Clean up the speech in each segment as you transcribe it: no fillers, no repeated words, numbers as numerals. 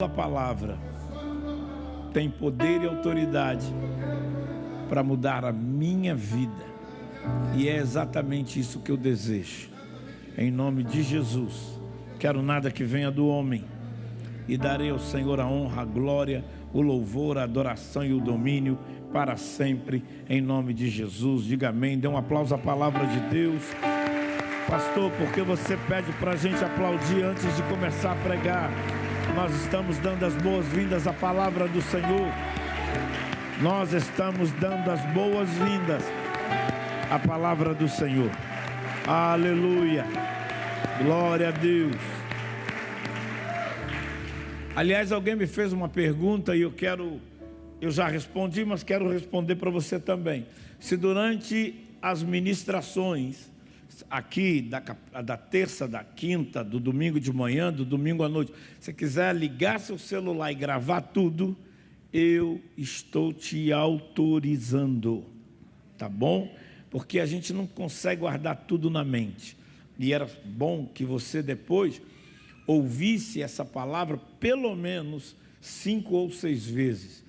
A palavra tem poder e autoridade para mudar a minha vida, e é exatamente isso que eu desejo. Em nome de Jesus, quero nada que venha do homem, e darei ao Senhor a honra, a glória, o louvor, a adoração e o domínio para sempre, em nome de Jesus. Diga amém, dê um aplauso à palavra de Deus. Pastor, por que você pede para a gente aplaudir antes de começar a pregar? Nós estamos dando as boas-vindas à palavra do Senhor. Nós estamos dando as boas-vindas à palavra do Senhor. Aleluia. Glória a Deus. Aliás, alguém me fez uma pergunta e eu já respondi, mas quero responder para você também. Se durante as ministrações aqui da terça, da quinta, do domingo de manhã, do domingo à noite, se quiser ligar seu celular e gravar tudo, eu estou te autorizando, tá bom? Porque a gente não consegue guardar tudo na mente, e era bom que você depois ouvisse essa palavra pelo menos 5 ou 6 vezes.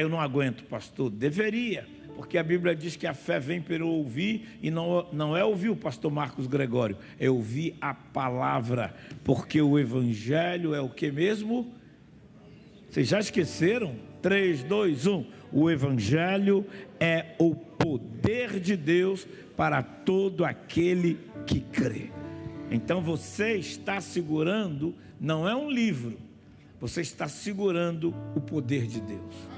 Eu não aguento, pastor. Deveria, porque a Bíblia diz que a fé vem pelo ouvir, e não é ouvir o pastor Marcos Gregório, é ouvir a palavra, porque o evangelho é o que mesmo? Vocês já esqueceram? 3, 2, 1. O evangelho é o poder de Deus para todo aquele que crê. Então você está segurando, não é um livro, você está segurando o poder de Deus.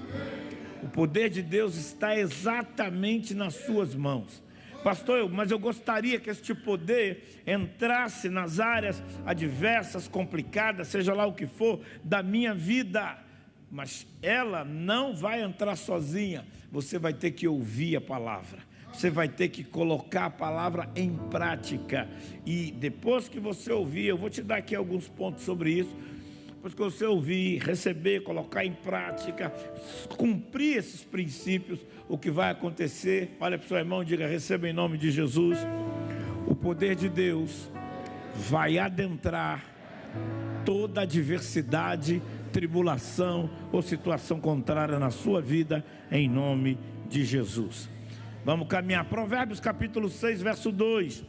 O poder de Deus está exatamente nas suas mãos. Pastor, mas eu gostaria que este poder entrasse nas áreas adversas, complicadas, seja lá o que for, da minha vida. Mas ela não vai entrar sozinha. Você vai ter que ouvir a palavra. Você vai ter que colocar a palavra em prática. E depois que você ouvir, eu vou te dar aqui alguns pontos sobre isso. Depois que você ouvir, receber, colocar em prática, cumprir esses princípios, o que vai acontecer? Olha para o seu irmão e diga: receba em nome de Jesus. O poder de Deus vai adentrar toda adversidade, tribulação ou situação contrária na sua vida, em nome de Jesus. Vamos caminhar. Provérbios capítulo 6, verso 2.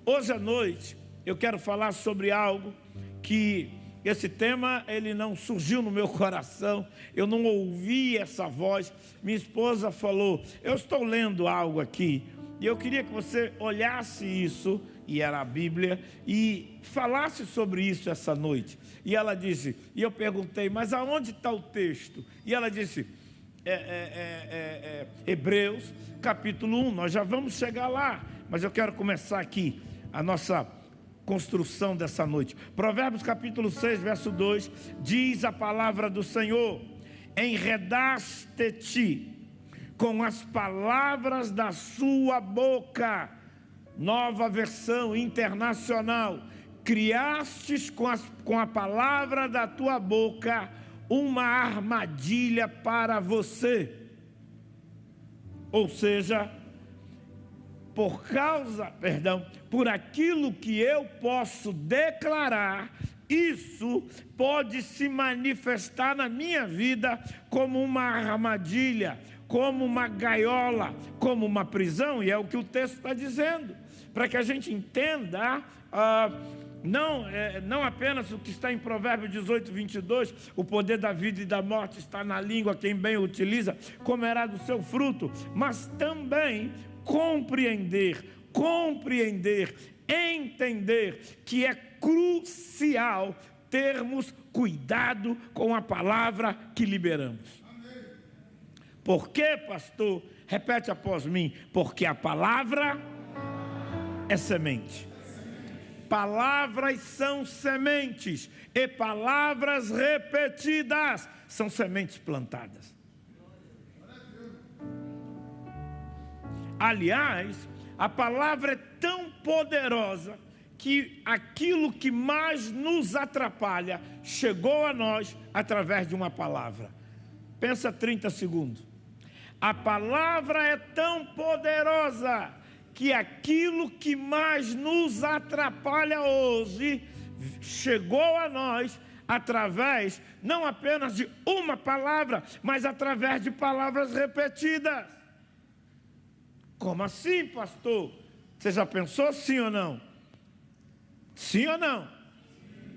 Hoje à noite eu quero falar sobre algo que esse tema ele não surgiu no meu coração, eu não ouvi essa voz. Minha esposa falou: eu estou lendo algo aqui e eu queria que você olhasse isso, e era a Bíblia, e falasse sobre isso essa noite. E ela disse, e eu perguntei: mas aonde está o texto? E ela disse: Hebreus capítulo 1, nós já vamos chegar lá, mas eu quero começar aqui a nossa construção dessa noite. Provérbios capítulo 6, verso 2, diz a palavra do Senhor: enredaste-te com as palavras da sua boca. Nova versão internacional. Criastes com a palavra da tua boca uma armadilha para você. Ou seja, por aquilo que eu posso declarar, isso pode se manifestar na minha vida como uma armadilha, como uma gaiola, como uma prisão, e é o que o texto está dizendo, para que a gente entenda, não apenas o que está em Provérbios 18, 22, o poder da vida e da morte está na língua, quem bem o utiliza comerá do seu fruto, mas também compreender, entender que é crucial termos cuidado com a palavra que liberamos. Por quê, pastor? Repete após mim: porque a palavra é semente. Palavras são sementes, e palavras repetidas são sementes plantadas. Aliás, a palavra é tão poderosa que aquilo que mais nos atrapalha chegou a nós através de uma palavra. Pensa 30 segundos. A palavra é tão poderosa que aquilo que mais nos atrapalha hoje chegou a nós através não apenas de uma palavra, mas através de palavras repetidas. Como assim, pastor? Você já pensou sim ou não? Sim ou não?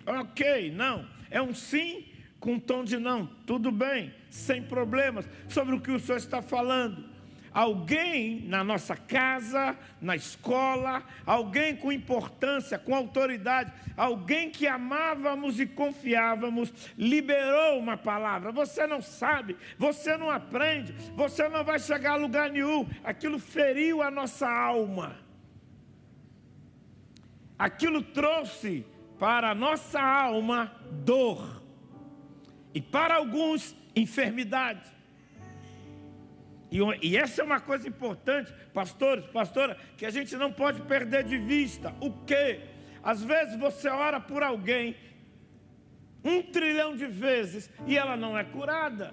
Ok, não. É um sim com um tom de não. Tudo bem, sem problemas, sobre o que o senhor está falando. Alguém na nossa casa, na escola, alguém com importância, com autoridade, alguém que amávamos e confiávamos, liberou uma palavra. Você não sabe, você não aprende, você não vai chegar a lugar nenhum. Aquilo feriu a nossa alma. Aquilo trouxe para a nossa alma dor. E para alguns, enfermidade. E essa é uma coisa importante, pastores, pastora, que a gente não pode perder de vista. O quê? Às vezes você ora por alguém 1 trilhão de vezes e ela não é curada.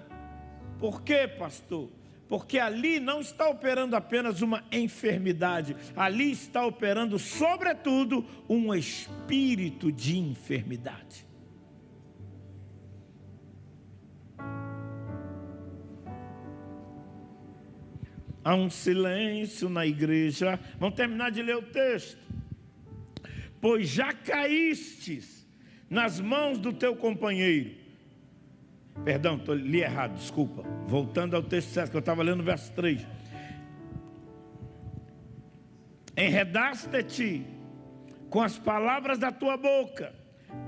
Por quê, pastor? Porque ali não está operando apenas uma enfermidade, ali está operando, sobretudo, um espírito de enfermidade. Há um silêncio na igreja. Vamos terminar de ler o texto. Pois já caístes nas mãos do teu companheiro. Perdão, li errado, desculpa. Voltando ao texto certo, que eu estava lendo o verso 3. Enredaste-te com as palavras da tua boca,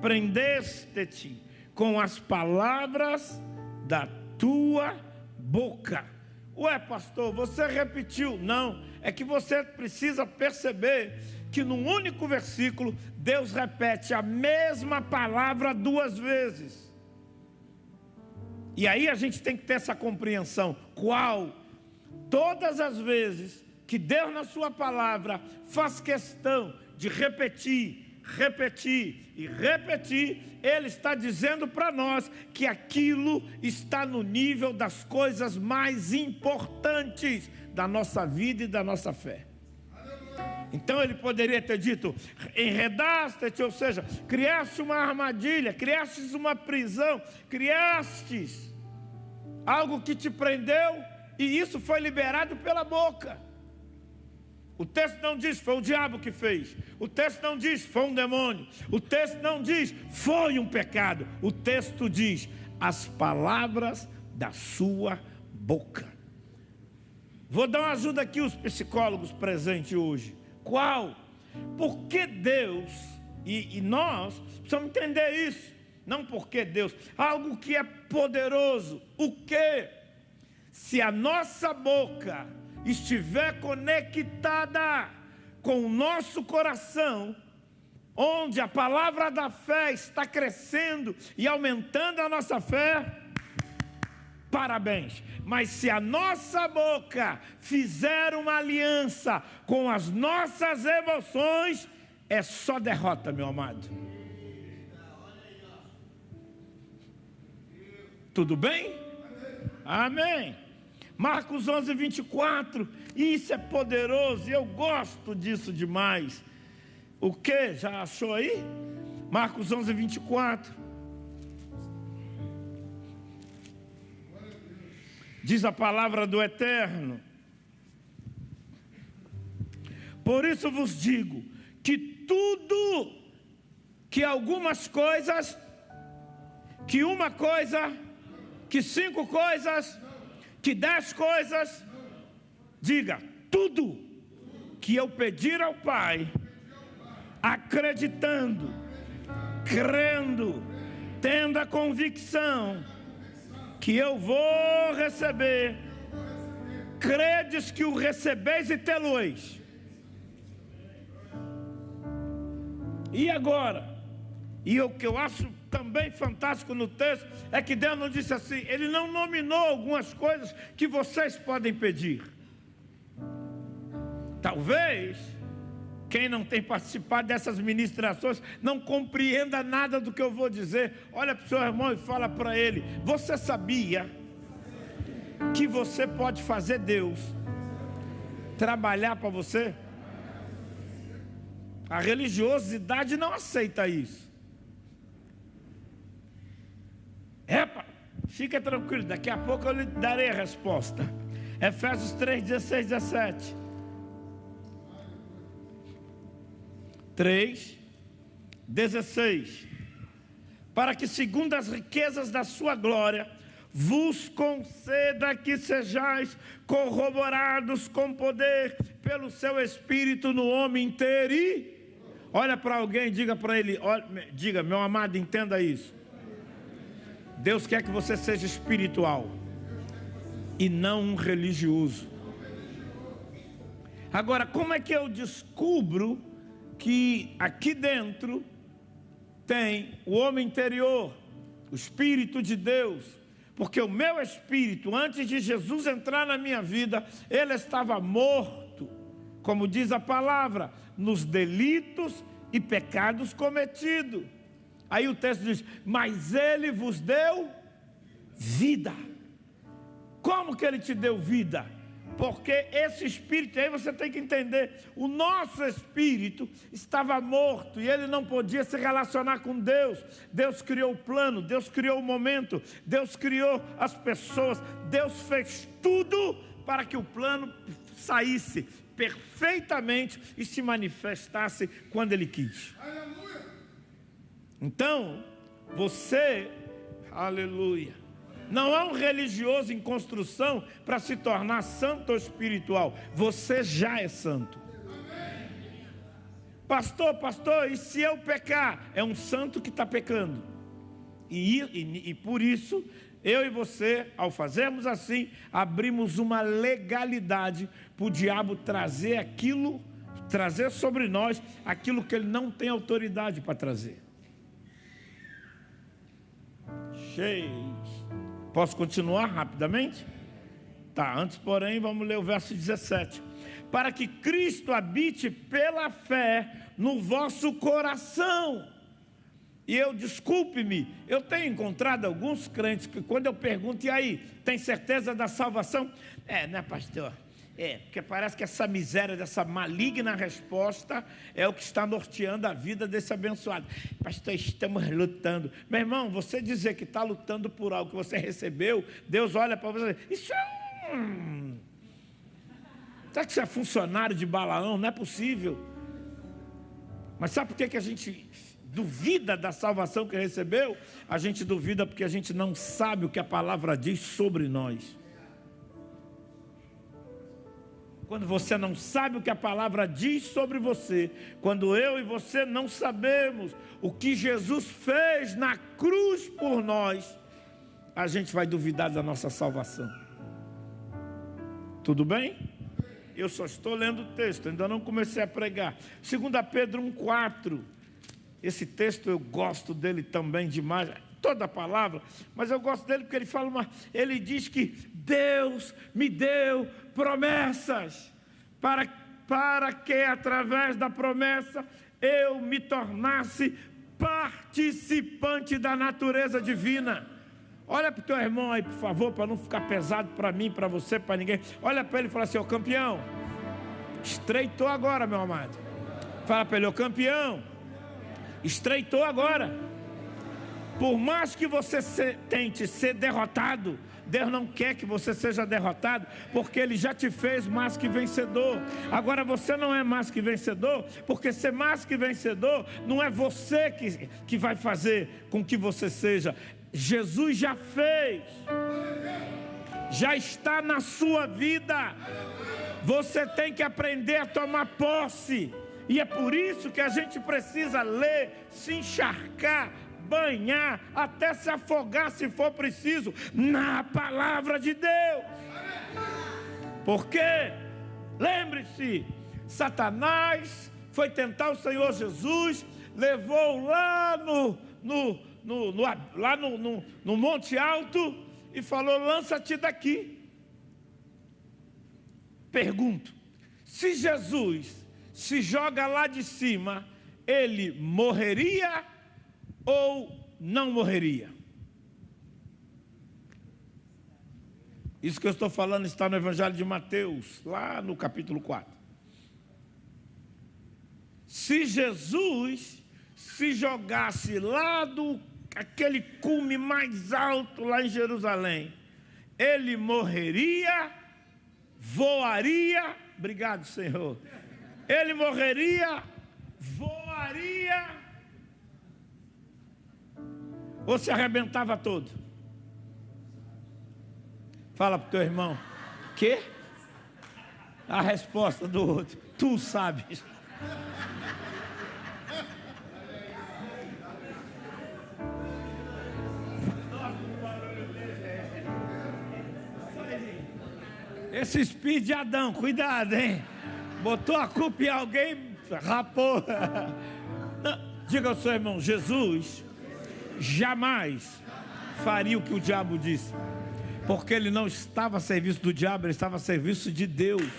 prendeste-te com as palavras da tua boca. Ué, pastor, você repetiu. Não, é que você precisa perceber que num único versículo, Deus repete a mesma palavra 2 vezes. E aí a gente tem que ter essa compreensão. Qual? Todas as vezes que Deus na sua palavra faz questão de repetir e repetir, Ele está dizendo para nós que aquilo está no nível das coisas mais importantes da nossa vida e da nossa fé. Então Ele poderia ter dito, enredaste-te, ou seja, criaste uma armadilha, criastes uma prisão, criastes algo que te prendeu, e isso foi liberado pela boca. O texto não diz, foi o diabo que fez. O texto não diz, foi um demônio. O texto não diz, foi um pecado. O texto diz, as palavras da sua boca. Vou dar uma ajuda aqui aos psicólogos presentes hoje. Qual? Porque Deus, e nós precisamos entender isso. Não porque Deus, algo que é poderoso. O quê? Se a nossa boca estiver conectada com o nosso coração, onde a palavra da fé está crescendo e aumentando a nossa fé, parabéns. Mas se a nossa boca fizer uma aliança com as nossas emoções, é só derrota, meu amado. Tudo bem? Amém. Marcos 11, 24, isso é poderoso, e eu gosto disso demais. O que? Já achou aí? Marcos 11, 24. Diz a palavra do Eterno: por isso vos digo, que tudo, que algumas coisas, que uma coisa, que 5 coisas, que 10 coisas, diga, tudo que eu pedir ao Pai, acreditando, crendo, tendo a convicção que eu vou receber, credes que o recebeis e tê-lo-eis. E agora? E o que eu acho também fantástico no texto é que Deus não disse assim, Ele não nominou algumas coisas que vocês podem pedir. Talvez quem não tem participado dessas ministrações não compreenda nada do que eu vou dizer. Olha para o seu irmão e fala para ele: você sabia que você pode fazer Deus trabalhar para você? A religiosidade não aceita isso. Epa, fica tranquilo, daqui a pouco eu lhe darei a resposta. Efésios 3, 16, 17. 3, 16. Para que segundo as riquezas da sua glória, vos conceda que sejais corroborados com poder pelo seu Espírito no homem inteiro. E olha para alguém e diga para ele, diga, meu amado, entenda isso. Deus quer que você seja espiritual e não um religioso. Agora, como é que eu descubro que aqui dentro tem o homem interior, o Espírito de Deus? Porque o meu espírito, antes de Jesus entrar na minha vida, ele estava morto, como diz a palavra, nos delitos e pecados cometidos. Aí o texto diz, mas ele vos deu vida. Como que ele te deu vida? Porque esse espírito, aí você tem que entender, o nosso espírito estava morto e ele não podia se relacionar com Deus. Deus criou o plano, Deus criou o momento, Deus criou as pessoas, Deus fez tudo para que o plano saísse perfeitamente e se manifestasse quando ele quis. Então, você, aleluia, não é um religioso em construção para se tornar santo ou espiritual. Você já é santo. Pastor, e se eu pecar? É um santo que está pecando. E por isso, eu e você, ao fazermos assim, abrimos uma legalidade para o diabo trazer sobre nós aquilo que ele não tem autoridade para trazer. Posso continuar rapidamente? Tá, antes porém vamos ler o verso 17. Para que Cristo habite pela fé no vosso coração. E desculpe-me, eu tenho encontrado alguns crentes que quando eu pergunto, e aí, tem certeza da salvação? Né, pastor? Porque parece que essa miséria, dessa maligna resposta é o que está norteando a vida desse abençoado. Pastor, estamos lutando. Meu irmão, você dizer que está lutando por algo que você recebeu, Deus olha para você, isso é será que você é funcionário de Balaão? Não é possível. Mas sabe por que a gente duvida da salvação que recebeu? A gente duvida porque a gente não sabe o que a palavra diz sobre nós. Quando você não sabe o que a palavra diz sobre você, quando eu e você não sabemos o que Jesus fez na cruz por nós, a gente vai duvidar da nossa salvação. Tudo bem? Eu só estou lendo o texto, ainda não comecei a pregar. 2 Pedro 1,4. Esse texto eu gosto dele também demais, toda a palavra, mas eu gosto dele porque ele diz que Deus me deu promessas, para que através da promessa eu me tornasse participante da natureza divina. Olha para o teu irmão aí, por favor, para não ficar pesado para mim, para você, para ninguém. Olha para ele e fala assim, campeão, estreitou agora, meu amado. Fala para ele, campeão, estreitou agora. Por mais que você tente ser derrotado, Deus não quer que você seja derrotado, porque Ele já te fez mais que vencedor. Agora você não é mais que vencedor, porque ser mais que vencedor não é você que vai fazer com que você seja. Jesus já fez, já está na sua vida. Você tem que aprender a tomar posse. E é por isso que a gente precisa ler, se encharcar, banhar, até se afogar se for preciso, na palavra de Deus. Porque, lembre-se, Satanás foi tentar o Senhor Jesus, levou lá no Monte Alto e falou, lança-te daqui. Pergunto, se Jesus se joga lá de cima, ele morreria ou não morreria? Isso que eu estou falando está no Evangelho de Mateus, lá no capítulo 4. Se Jesus se jogasse lá do aquele cume mais alto lá em Jerusalém. Ele morreria, voaria, obrigado, Senhor. Ele morreria, voaria, ou se arrebentava todo? Fala para o teu irmão. Quê? A resposta do outro: tu sabes. Esse espírito de Adão, cuidado, hein? Botou a culpa em alguém, rapou. Não, diga ao seu irmão: Jesus jamais faria o que o diabo disse, porque ele não estava a serviço do diabo, ele estava a serviço de Deus.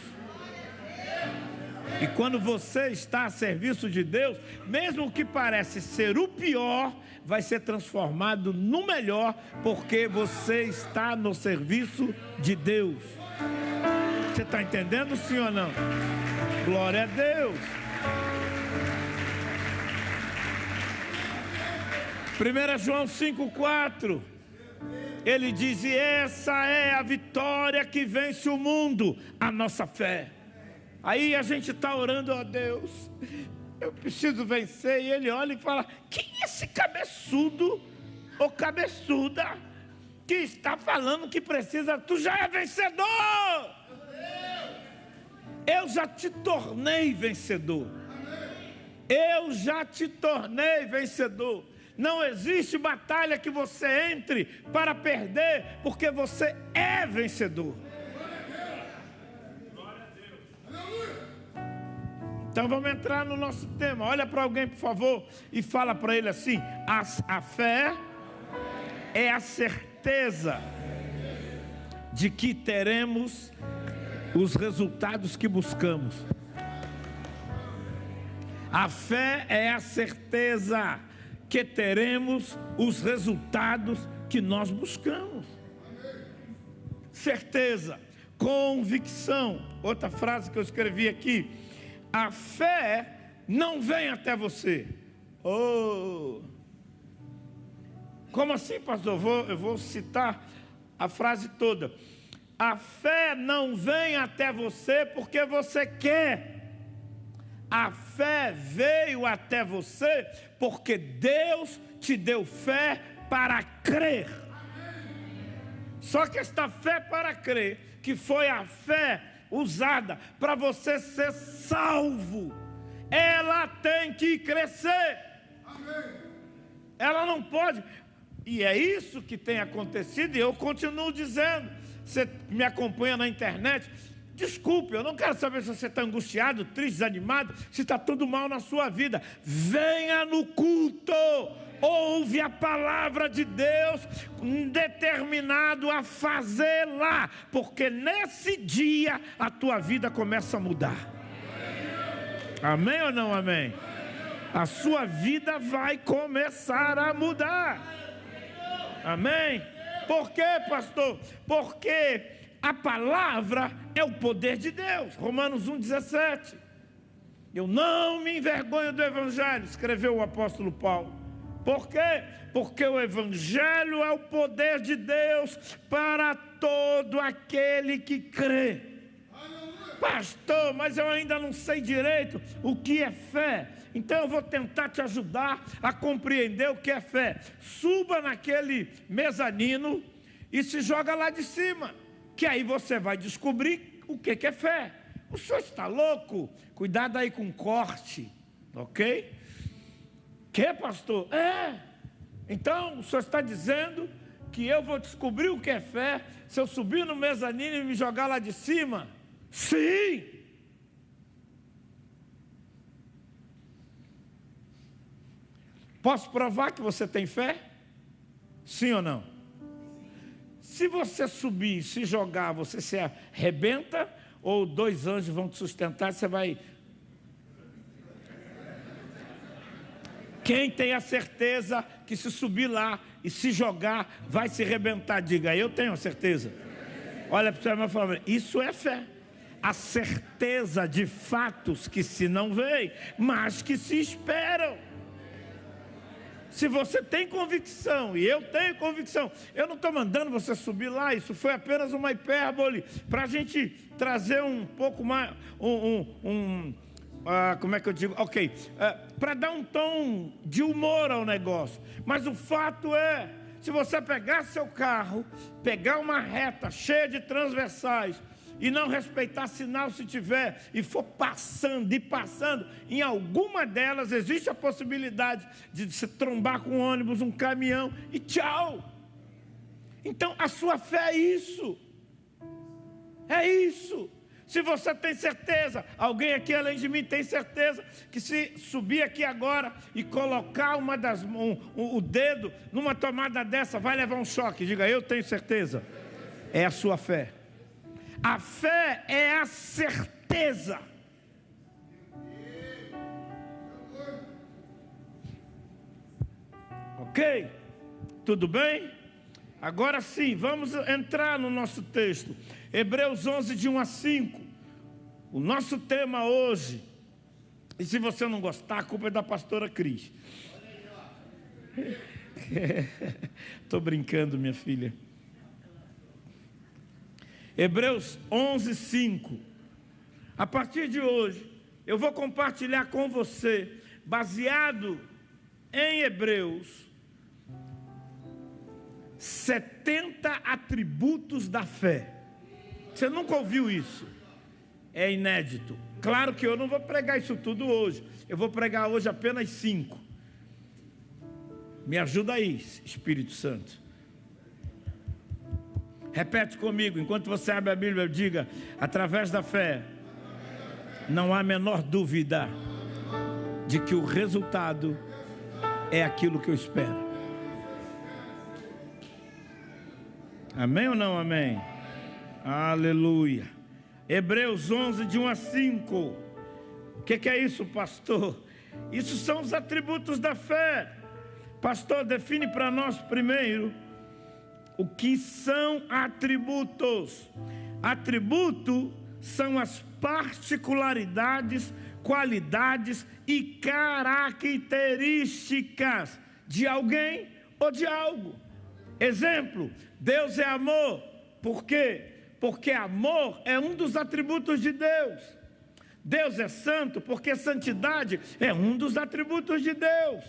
E quando você está a serviço de Deus, mesmo o que parece ser o pior, vai ser transformado no melhor, porque você está no serviço de Deus. Você está entendendo, sim ou não? Glória a Deus. 1 João 5,4, ele diz: e essa é a vitória que vence o mundo, a nossa fé. Aí a gente está orando: ó Deus, eu preciso vencer. E ele olha e fala: quem é esse cabeçudo ou cabeçuda que está falando que precisa? Tu já é vencedor. Eu já te tornei vencedor. Eu já te tornei vencedor. Não existe batalha que você entre para perder, porque você é vencedor. Então vamos entrar no nosso tema. Olha para alguém, por favor, e fala para ele assim: a fé é a certeza de que teremos os resultados que buscamos. A fé é a certeza que teremos os resultados que nós buscamos. Certeza, convicção. Outra frase que eu escrevi aqui: a fé não vem até você. Oh, como assim, pastor? Eu vou citar a frase toda. A fé não vem até você porque você quer. A fé veio até você porque Deus te deu fé para crer. Só que esta fé para crer, que foi a fé usada para você ser salvo, ela tem que crescer. Ela não pode. E é isso que tem acontecido, e eu continuo dizendo. Você me acompanha na internet, desculpe, eu não quero saber se você está angustiado, triste, desanimado, se está tudo mal na sua vida. Venha no culto, ouve a palavra de Deus, determinado a fazê-la, porque nesse dia a tua vida começa a mudar. Amém ou não amém? A sua vida vai começar a mudar. Amém? Por quê, pastor? Porque a palavra é o poder de Deus. Romanos 1,17. Eu não me envergonho do evangelho, escreveu o apóstolo Paulo. Por quê? Porque o evangelho é o poder de Deus para todo aquele que crê. Pastor, mas eu ainda não sei direito o que é fé. Então eu vou tentar te ajudar a compreender o que é fé. Suba naquele mezanino e se joga lá de cima, que aí você vai descobrir o que é fé. O senhor está louco? Cuidado aí com corte, ok? Que, pastor? Então o senhor está dizendo que eu vou descobrir o que é fé se eu subir no mezanino e me jogar lá de cima? Sim! Posso provar que você tem fé? Sim ou não? Se você subir e se jogar, você se arrebenta, ou 2 anjos vão te sustentar, você vai... Quem tem a certeza que se subir lá e se jogar, vai se arrebentar? Diga: eu tenho a certeza. Olha para o seu irmão e fala: isso é fé. A certeza de fatos que se não veem, mas que se esperam. Se você tem convicção, e eu tenho convicção, eu não estou mandando você subir lá, isso foi apenas uma hipérbole, para a gente trazer um pouco mais, como é que eu digo? Ok, para dar um tom de humor ao negócio. Mas o fato é, se você pegar seu carro, pegar uma reta cheia de transversais, e não respeitar sinal se tiver, e for passando e passando, em alguma delas existe a possibilidade de se trombar com um ônibus, um caminhão, e tchau. Então a sua fé é isso. É isso. Se você tem certeza, alguém aqui além de mim tem certeza, que se subir aqui agora e colocar o dedo numa tomada dessa, vai levar um choque. Diga, eu tenho certeza. É a sua fé. A fé é a certeza. Ok? Tudo bem? Agora sim, vamos entrar no nosso texto. Hebreus 11, de 1 a 5. O nosso tema hoje, e se você não gostar, a culpa é da pastora Cris. Estou brincando, minha filha. Hebreus 11, 5. A partir de hoje, eu vou compartilhar com você, baseado em Hebreus, 70 atributos da fé. Você nunca ouviu isso? É inédito. Claro que eu não vou pregar isso tudo hoje. Eu vou pregar hoje apenas 5. Me ajuda aí, Espírito Santo. Repete comigo, enquanto você abre a Bíblia, diga: através da fé, não há a menor dúvida de que o resultado é aquilo que eu espero. Amém ou não amém? Aleluia. Hebreus 11, de 1 a 5. O que é isso, pastor? Isso são os atributos da fé. Pastor, define para nós primeiro o que são atributos. Atributo são as particularidades, qualidades e características de alguém ou de algo. Exemplo, Deus é amor. Por quê? Porque amor é um dos atributos de Deus. Deus é santo porque santidade é um dos atributos de Deus.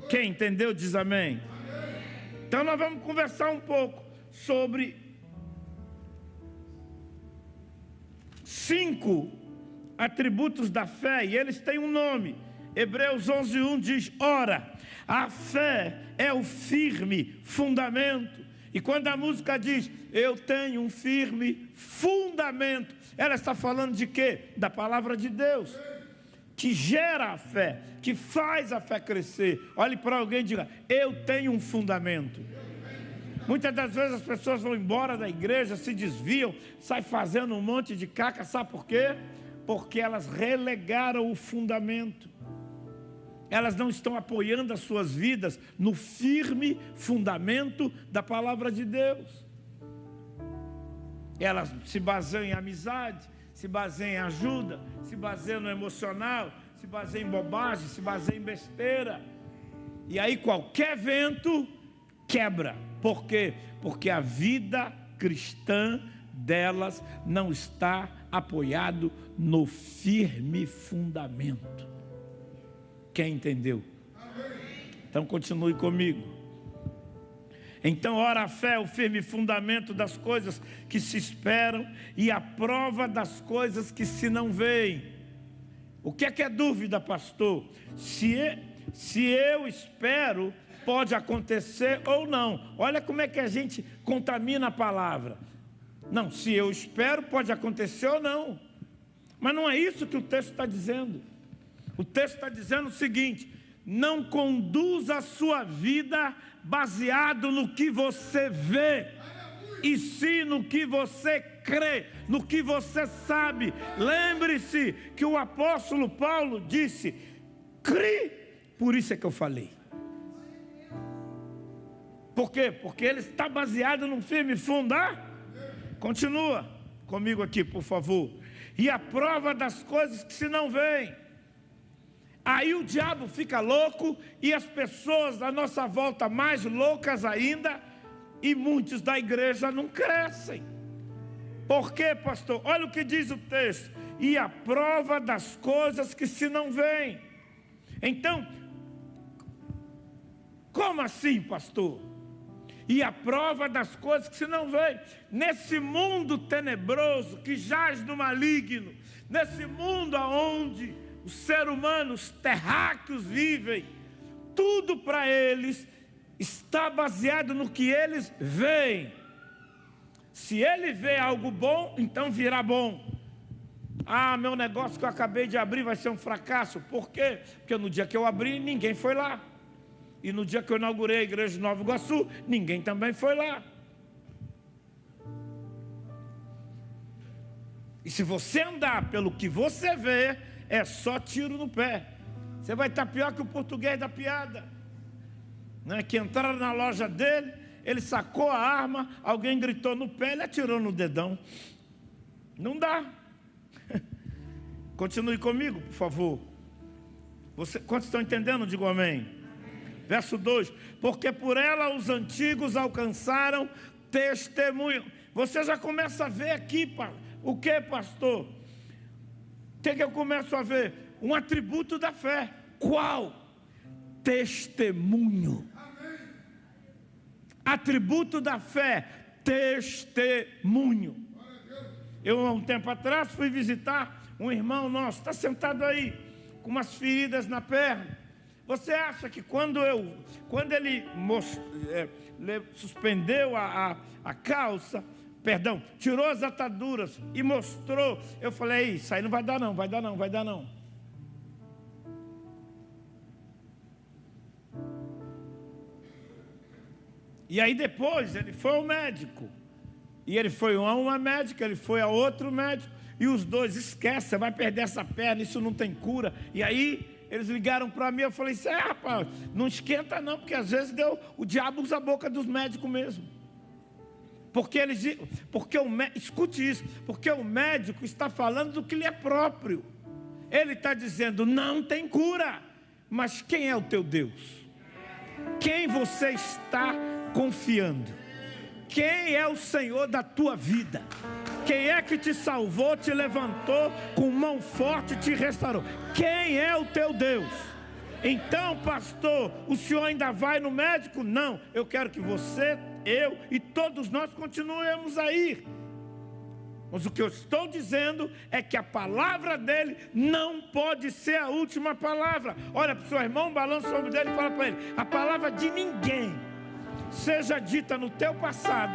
Quem entendeu diz amém. Então nós vamos conversar um pouco sobre 5 atributos da fé, e eles têm um nome. Hebreus 11, 1 diz: ora, a fé é o firme fundamento. E quando a música diz, eu tenho um firme fundamento, ela está falando de quê? Da palavra de Deus, que gera a fé, que faz a fé crescer. Olhe para alguém e diga, eu tenho um fundamento. Muitas das vezes as pessoas vão embora da igreja, se desviam, saem fazendo um monte de caca, sabe por quê? Porque elas relegaram o fundamento. Elas não estão apoiando as suas vidas no firme fundamento da palavra de Deus. Elas se baseiam em amizade, se baseiam em ajuda, se baseiam no emocional, se baseiam em bobagem, se baseiam em besteira. E aí qualquer vento quebra. Por quê? Porque a vida cristã delas não está apoiado no firme fundamento. Quem entendeu? Então continue comigo. Então, ora, a fé é o firme fundamento das coisas que se esperam e a prova das coisas que se não veem. O que é dúvida, pastor? Se eu espero, pode acontecer ou não. Olha como é que a gente contamina a palavra. Não, se eu espero, pode acontecer ou não. Mas não é isso que o texto está dizendo. O texto está dizendo o seguinte: não conduza a sua vida baseado no que você vê, e sim no que você crê, no que você sabe. Lembre-se que o apóstolo Paulo disse, crê, por isso é que eu falei. Por quê? Porque ele está baseado num firme fundamento. Continua comigo aqui, por favor. E a prova das coisas que se não veem. Aí o diabo fica louco e as pessoas da nossa volta mais loucas ainda, e muitos da igreja não crescem. Por quê, pastor? Olha o que diz o texto: e a prova das coisas que se não veem. Então, como assim, pastor? E a prova das coisas que se não veem. Nesse mundo tenebroso que jaz no maligno, nesse mundo onde os seres humanos terráqueos vivem, tudo para eles está baseado no que eles veem. Se ele vê algo bom, então virá bom. Ah, meu negócio que eu acabei de abrir vai ser um fracasso. Por quê? Porque no dia que eu abri, ninguém foi lá. E no dia que eu inaugurei a igreja de Nova Iguaçu, ninguém também foi lá. E se você andar pelo que você vê, é só tiro no pé. Você vai estar pior que o português da piada, né? Que entraram na loja dele, ele sacou a arma, alguém gritou no pé, ele atirou no dedão. Não dá. Continue comigo, por favor. Quantos estão entendendo? Digo amém. Verso 2: porque por ela os antigos alcançaram testemunho. Você já começa a ver aqui, o que, pastor? O que eu começo a ver? Um atributo da fé. Qual? Testemunho. Atributo da fé, testemunho. Eu, há um tempo atrás, fui visitar um irmão nosso, está sentado aí, com umas feridas na perna. Você acha que quando ele suspendeu a calça, tirou as ataduras e mostrou, eu falei: isso aí não vai dar não, vai dar não, vai dar não. E aí depois ele foi ao médico, e ele foi a uma médica, ele foi a outro médico, e os dois: esquece, você vai perder essa perna, isso não tem cura. E aí eles ligaram para mim, eu falei: rapaz, não esquenta não, porque às vezes o diabo usa a boca dos médicos mesmo. Escute isso, porque o médico está falando do que lhe é próprio. Ele está dizendo: não tem cura. Mas quem é o teu Deus? Quem você está confiando? Quem é o Senhor da tua vida? Quem é que te salvou, te levantou com mão forte e te restaurou? Quem é o teu Deus? Então, pastor, o senhor ainda vai no médico? Não, eu quero que você, eu e todos nós continuemos a ir. Mas o que eu estou dizendo é que a palavra dele não pode ser a última palavra. Olha para o seu irmão, balança o ombro dele e fala para ele: a palavra de ninguém, seja dita no teu passado,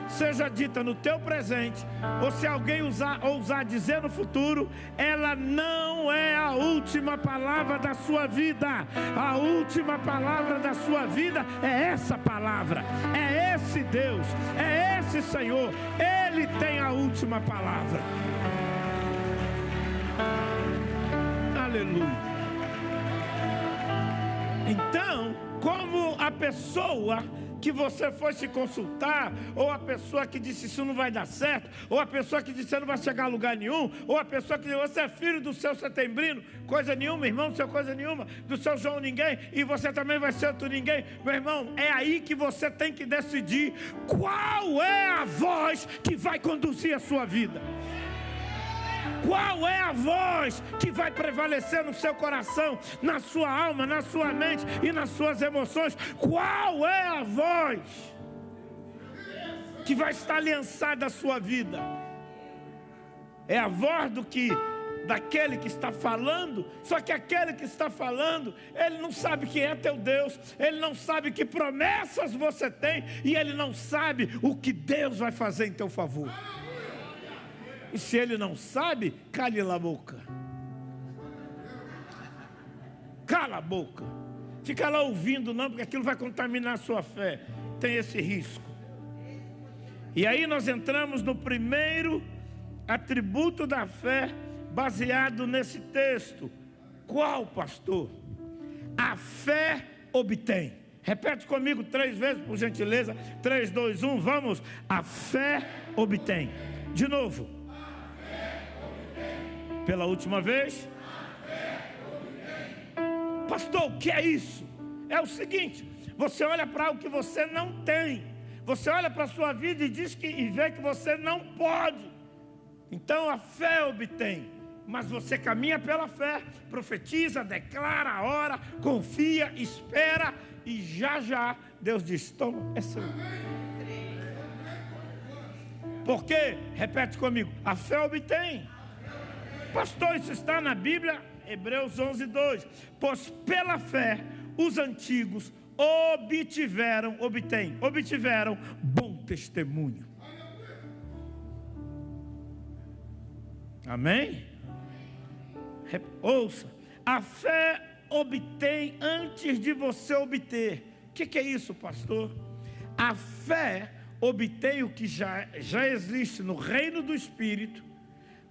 seja dita no teu presente, ou se alguém ousar dizer no futuro, ela não é a última palavra da sua vida. A última palavra da sua vida é essa palavra, é esse Deus, é esse Senhor. Ele tem a última palavra. Aleluia. Então, como a pessoa que você foi se consultar, ou a pessoa que disse isso não vai dar certo, ou a pessoa que disse você não vai chegar a lugar nenhum, ou a pessoa que disse você é filho do seu setembrino, coisa nenhuma, irmão do seu coisa nenhuma, do seu João ninguém, e você também vai ser outro ninguém. Meu irmão, é aí que você tem que decidir qual é a voz que vai conduzir a sua vida. Qual é a voz que vai prevalecer no seu coração, na sua alma, na sua mente e nas suas emoções? Qual é a voz que vai estar aliançada à sua vida? É a voz daquele que está falando, só que aquele que está falando, ele não sabe quem é teu Deus, ele não sabe que promessas você tem, e ele não sabe o que Deus vai fazer em teu favor. E se ele não sabe, cale a boca. Cala a boca. Fica lá ouvindo não, porque aquilo vai contaminar a sua fé. Tem esse risco. E aí nós entramos no primeiro atributo da fé, baseado nesse texto. Qual, pastor? A fé obtém. Repete comigo 3 vezes, por gentileza. 3, 2, 1, vamos. A fé obtém. De novo. Pela última vez. Pastor, o que é isso? É o seguinte: você olha para o que você não tem, você olha para a sua vida e vê que você não pode. Então a fé obtém, mas você caminha pela fé, profetiza, declara, ora, confia, espera, e já Deus diz: toma, é seu. Porque, repete comigo, a fé obtém. Pastor, isso está na Bíblia? Hebreus 11:2. Pois pela fé os antigos obtiveram bom testemunho. Amém? Ouça, a fé obtém antes de você obter. O que é isso, pastor? A fé obtém o que já existe no reino do Espírito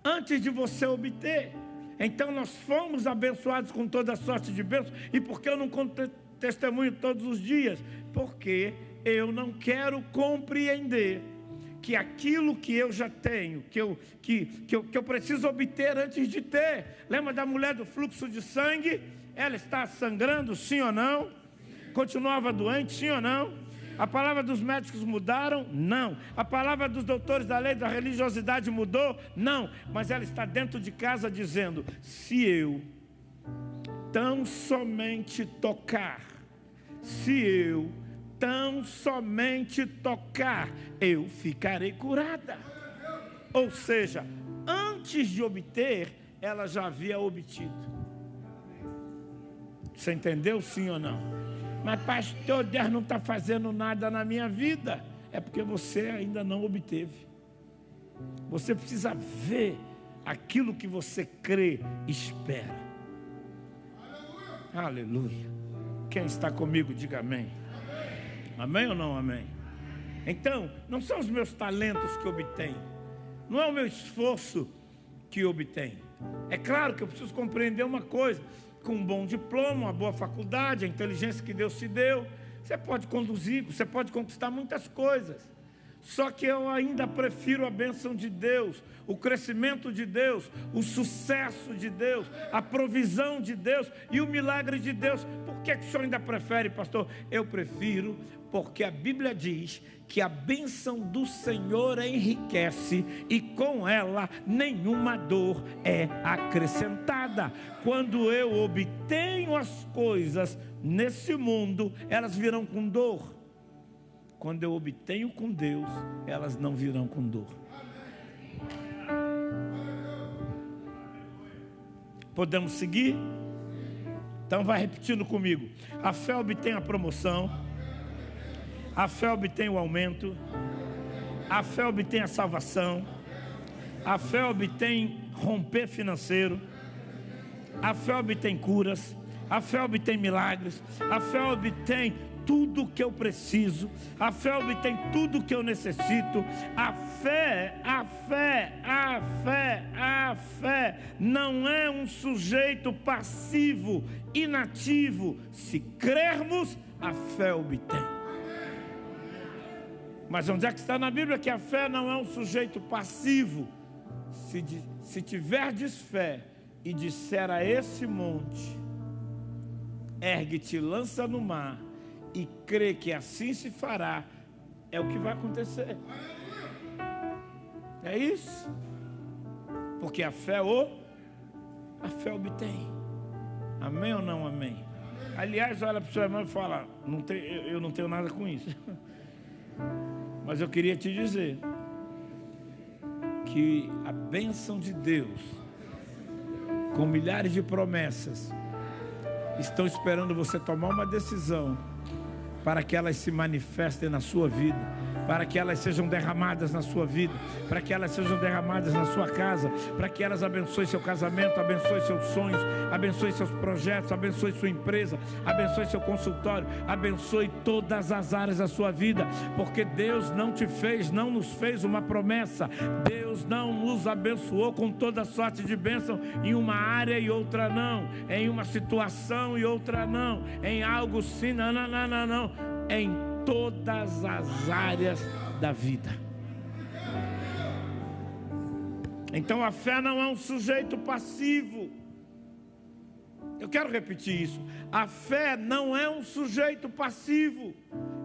antes de você obter. Então nós fomos abençoados com toda sorte de bênçãos. E por que eu não conto testemunho todos os dias? Porque eu não quero compreender que aquilo que eu já tenho, que eu preciso obter antes de ter. Lembra da mulher do fluxo de sangue? Ela está sangrando, sim ou não? Continuava doente, sim ou não? A palavra dos médicos mudaram? Não. A palavra dos doutores da lei, da religiosidade mudou? Não. Mas ela está dentro de casa dizendo: se eu tão somente tocar, eu ficarei curada. Ou seja, antes de obter, ela já havia obtido. Você entendeu, sim ou não? Mas pastor, Deus não está fazendo nada na minha vida. É porque você ainda não obteve. Você precisa ver aquilo que você crê, espera. Aleluia. Quem está comigo, diga amém. Amém ou não amém? Então, não são os meus talentos que obtenho, não é o meu esforço que obtenho. É claro que eu preciso compreender uma coisa: com um bom diploma, uma boa faculdade, a inteligência que Deus te deu, você pode conduzir, você pode conquistar muitas coisas. Só que eu ainda prefiro a bênção de Deus, o crescimento de Deus, o sucesso de Deus, a provisão de Deus e o milagre de Deus. Por que o senhor ainda prefere, pastor? Eu prefiro porque a Bíblia diz que a bênção do Senhor enriquece e com ela nenhuma dor é acrescentada. Quando eu obtenho as coisas nesse mundo, elas virão com dor. Quando eu obtenho com Deus, elas não virão com dor. Podemos seguir? Então vai repetindo comigo. A fé obtém a promoção. A fé obtém o aumento. A fé obtém a salvação. A fé obtém romper financeiro. A fé obtém curas. A fé obtém milagres. A fé obtém tudo que eu preciso. A fé obtém tudo que eu necessito. A fé não é um sujeito passivo, inativo. Se crermos, a fé obtém. Mas onde é que está na Bíblia que a fé não é um sujeito passivo? Se tiverdes fé e disser a esse monte: ergue-te, lança no mar, e crê que assim se fará, é o que vai acontecer. É isso. Porque a fé obtém. Amém ou não amém? Aliás, olha para o seu irmão e fala: eu não tenho nada com isso. Mas eu queria te dizer que a bênção de Deus, com milhares de promessas, estão esperando você tomar uma decisão para que elas se manifestem na sua vida, para que elas sejam derramadas na sua vida, para que elas sejam derramadas na sua casa, para que elas abençoem seu casamento, abençoem seus sonhos, abençoem seus projetos, abençoem sua empresa, abençoe seu consultório, abençoe todas as áreas da sua vida, porque Deus não nos fez uma promessa. Deus não nos abençoou com toda sorte de bênção em uma área e outra não, em uma situação e outra não, em algo sim, não, em todas as áreas da vida. Então a fé não é um sujeito passivo. Eu quero repetir isso. A fé não é um sujeito passivo.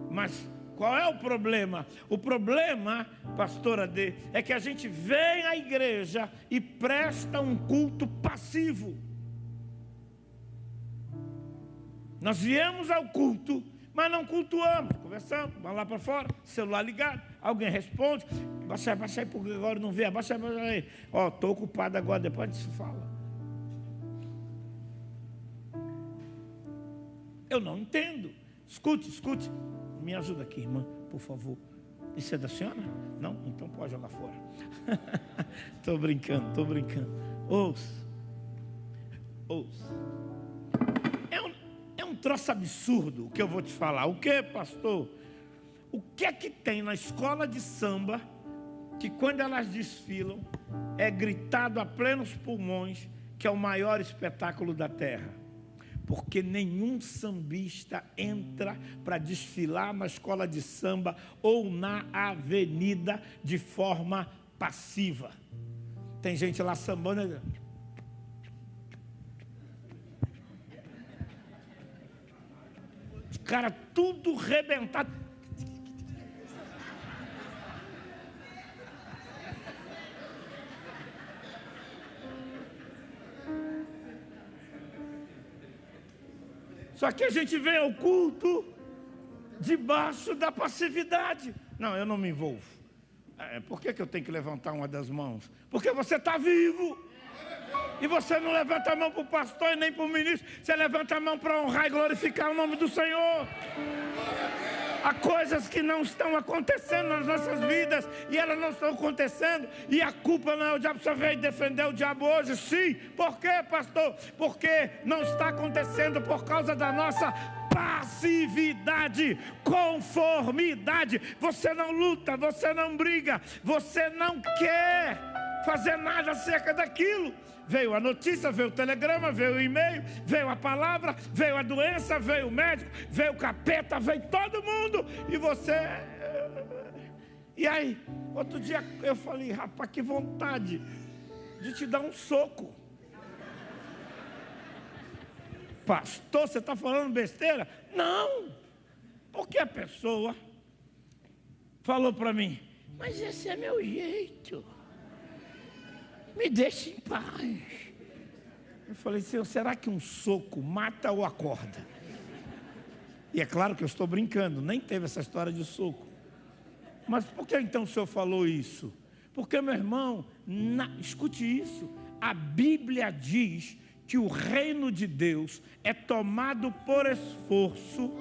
Mas qual é o problema? O problema, pastora D, é que a gente vem à igreja e presta um culto passivo. Nós viemos ao culto, mas não cultuamos. Conversamos, vamos lá para fora, celular ligado, alguém responde. Baixa aí, porque agora não vê. Abaixa aí. Ó, estou ocupado agora, depois a gente se fala. Eu não entendo. Escute. Me ajuda aqui, irmã, por favor. Isso é da senhora? Não? Então pode jogar fora. Estou brincando. Ouça. É um troço absurdo o que eu vou te falar. O que, pastor? O que é que tem na escola de samba que quando elas desfilam é gritado a plenos pulmões que é o maior espetáculo da terra? Porque nenhum sambista entra para desfilar na escola de samba ou na avenida de forma passiva. Tem gente lá sambando. Os caras tudo rebentado. Só que a gente vem ao culto debaixo da passividade. Não, eu não me envolvo. Por que eu tenho que levantar uma das mãos? Porque você está vivo. E você não levanta a mão para o pastor e nem para o ministro. Você levanta a mão para honrar e glorificar o nome do Senhor. Há coisas que não estão acontecendo nas nossas vidas e elas não estão acontecendo, e a culpa não é o diabo. Você veio defender o diabo hoje? Sim. Por quê, pastor? Porque não está acontecendo por causa da nossa passividade, conformidade. Você não luta, você não briga, você não quer fazer nada acerca daquilo. Veio a notícia, veio o telegrama, veio o e-mail, veio a palavra, veio a doença, veio o médico, veio o capeta, veio todo mundo. E você... E aí, outro dia eu falei, rapaz, que vontade de te dar um soco. Pastor, você está falando besteira? Não, porque a pessoa falou para mim, mas esse é meu jeito. Me deixe em paz. Eu falei, Senhor, será que um soco mata ou acorda? E é claro que eu estou brincando, nem teve essa história de soco. Mas por que então o Senhor falou isso? Porque, meu irmão, escute isso. A Bíblia diz que o reino de Deus é tomado por esforço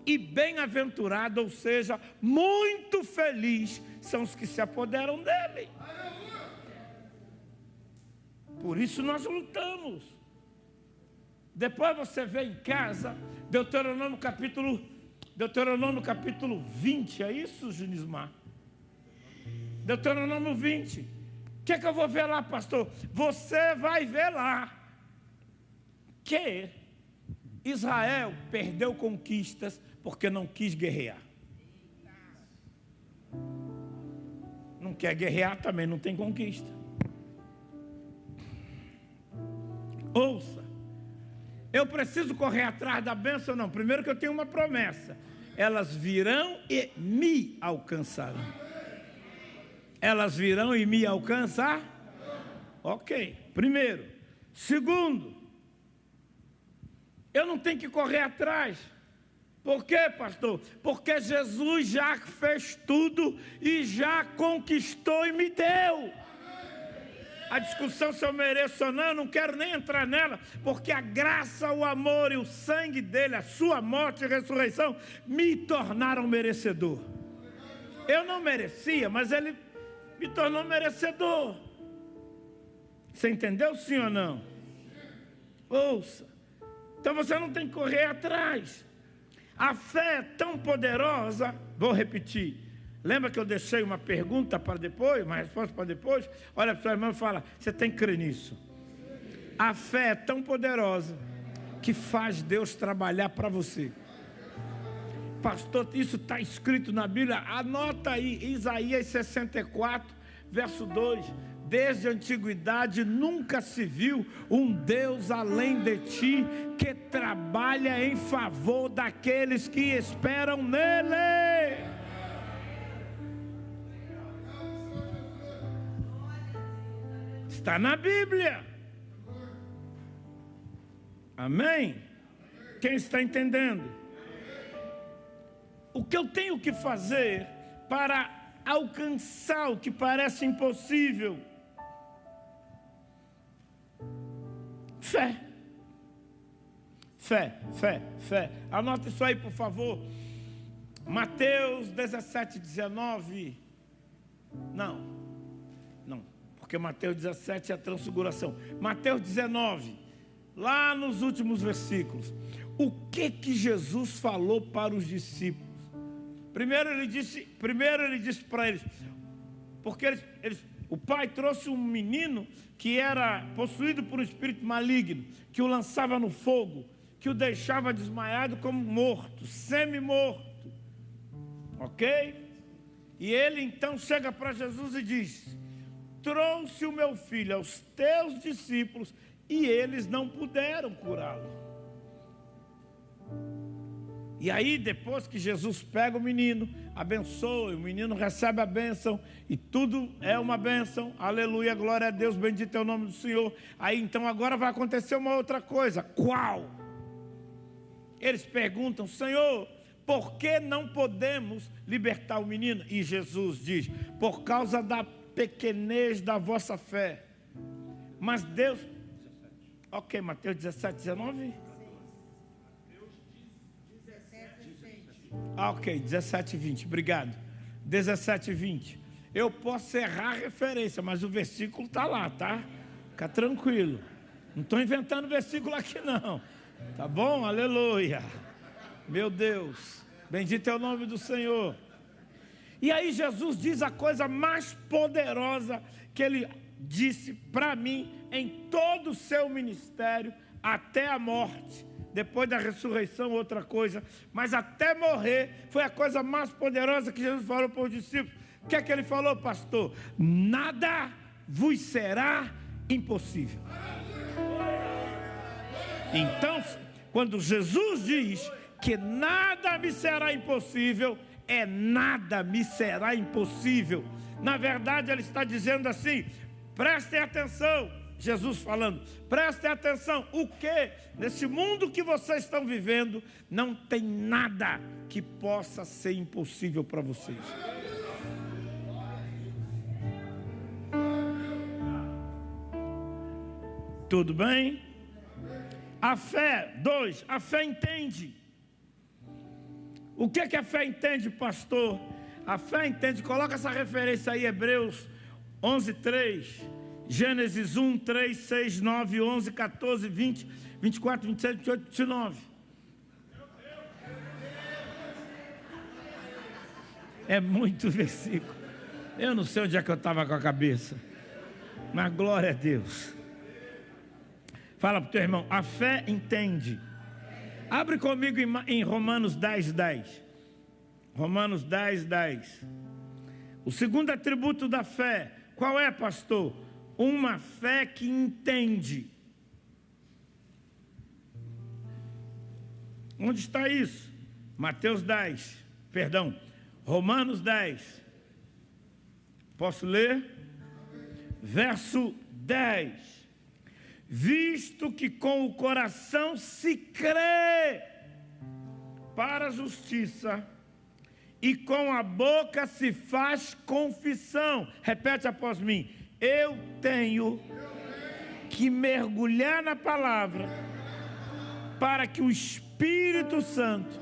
e bem-aventurado, ou seja, muito feliz são os que se apoderam dele. Por isso nós lutamos. Depois você vê em casa, Deuteronômio capítulo 20, é isso, Junismar? Deuteronômio 20. O que é que eu vou ver lá, pastor? Você vai ver lá que Israel perdeu conquistas porque não quis guerrear. Não quer guerrear, também não tem conquista. Ouça, eu preciso correr atrás da bênção? Não, primeiro que eu tenho uma promessa. Elas virão e me alcançarão. Elas virão e me alcançar? Ok, primeiro. Segundo, eu não tenho que correr atrás. Por quê, pastor? Porque Jesus já fez tudo e já conquistou e me deu. A discussão se eu mereço ou não, eu não quero nem entrar nela, porque a graça, o amor e o sangue dele, a sua morte e ressurreição, me tornaram merecedor. Eu não merecia, mas ele me tornou merecedor. Você entendeu, sim ou não? Ouça. Então você não tem que correr atrás. A fé é tão poderosa, vou repetir. Lembra que eu deixei uma pergunta para depois, uma resposta para depois? Olha para sua irmã e fala, você tem que crer nisso. A fé é tão poderosa que faz Deus trabalhar para você. Pastor, isso está escrito na Bíblia, anota aí, Isaías 64, verso 2. desde a antiguidade nunca se viu um Deus além de ti, que trabalha em favor daqueles que esperam nele. Está na Bíblia. Amém? Quem está entendendo? O que eu tenho que fazer para alcançar o que parece impossível? Fé. Fé, fé, fé. Anota isso aí, por favor. Mateus 17, 19. Não, porque Mateus 17 é a transfiguração. Mateus 19, lá nos últimos versículos. O que Jesus falou para os discípulos? Primeiro ele disse para eles, porque o pai trouxe um menino que era possuído por um espírito maligno, que o lançava no fogo, que o deixava desmaiado como morto, semi-morto. Ok? E ele então chega para Jesus e diz: trouxe o meu filho aos teus discípulos e eles não puderam curá-lo. E aí depois que Jesus pega o menino, abençoa, o menino recebe a bênção, e tudo é uma bênção, aleluia, glória a Deus, bendito é o nome do Senhor. Aí então agora vai acontecer uma outra coisa. Qual? Eles perguntam: Senhor, por que não podemos libertar o menino? E Jesus diz: por causa da pequenez da vossa fé. Mas Deus... Ok, Mateus 17, 19? Ok, 17 e 20, obrigado. 17 e 20. Eu posso errar a referência, mas o versículo está lá, tá? Fica tranquilo. Não estou inventando versículo aqui não. Tá bom? Aleluia. Meu Deus. Bendito é o nome do Senhor. E aí Jesus diz a coisa mais poderosa que ele disse para mim em todo o seu ministério até a morte. Depois da ressurreição, outra coisa, mas até morrer, foi a coisa mais poderosa que Jesus falou para os discípulos. O que é que ele falou, pastor? Nada vos será impossível. Então, quando Jesus diz que nada me será impossível, é nada me será impossível. Na verdade, ele está dizendo assim: prestem atenção. Jesus falando, prestem atenção, o que? Nesse mundo que vocês estão vivendo, não tem nada que possa ser impossível para vocês. Tudo bem? A fé, 2, a fé entende. O que a fé entende, pastor? A fé entende, coloca essa referência aí, Hebreus 11, 3. Gênesis 1, 3, 6, 9, 11, 14, 20, 24, 27, 28, 29. É muito versículo. Eu não sei onde é que eu estava com a cabeça, mas glória a Deus. Fala para o teu irmão, a fé entende. Abre comigo em Romanos 10, 10. Romanos 10, 10. O segundo atributo da fé, qual é, pastor? Uma fé que entende. Onde está isso? Romanos 10. Posso ler? Verso 10. Visto que com o coração se crê para a justiça, e com a boca se faz confissão. Repete após mim. Eu tenho que mergulhar na palavra para que o Espírito Santo,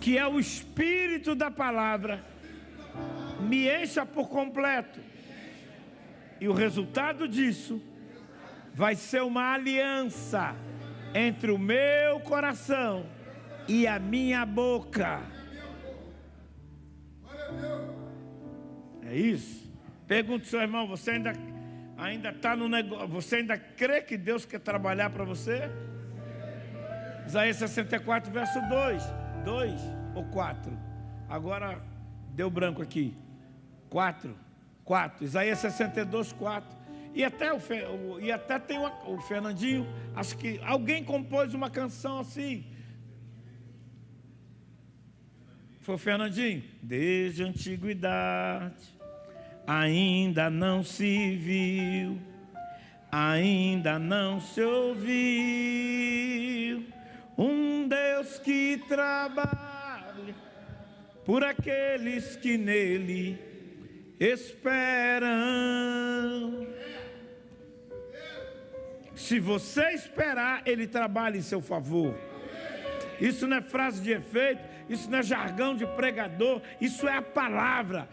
que é o Espírito da palavra, me encha por completo. E o resultado disso vai ser uma aliança entre o meu coração e a minha boca. É isso. Pergunta ao seu irmão, você ainda está no negócio, você ainda crê que Deus quer trabalhar para você? Isaías 64, verso 2 ou 4. Agora deu branco aqui. 4. 4. Isaías 62, 4. E até tem o Fernandinho, acho que alguém compôs uma canção assim. Foi o Fernandinho? Desde a antiguidade ainda não se viu, ainda não se ouviu um Deus que trabalha por aqueles que nele esperam. Se você esperar, ele trabalha em seu favor. Isso não é frase de efeito, isso não é jargão de pregador, isso é a palavra.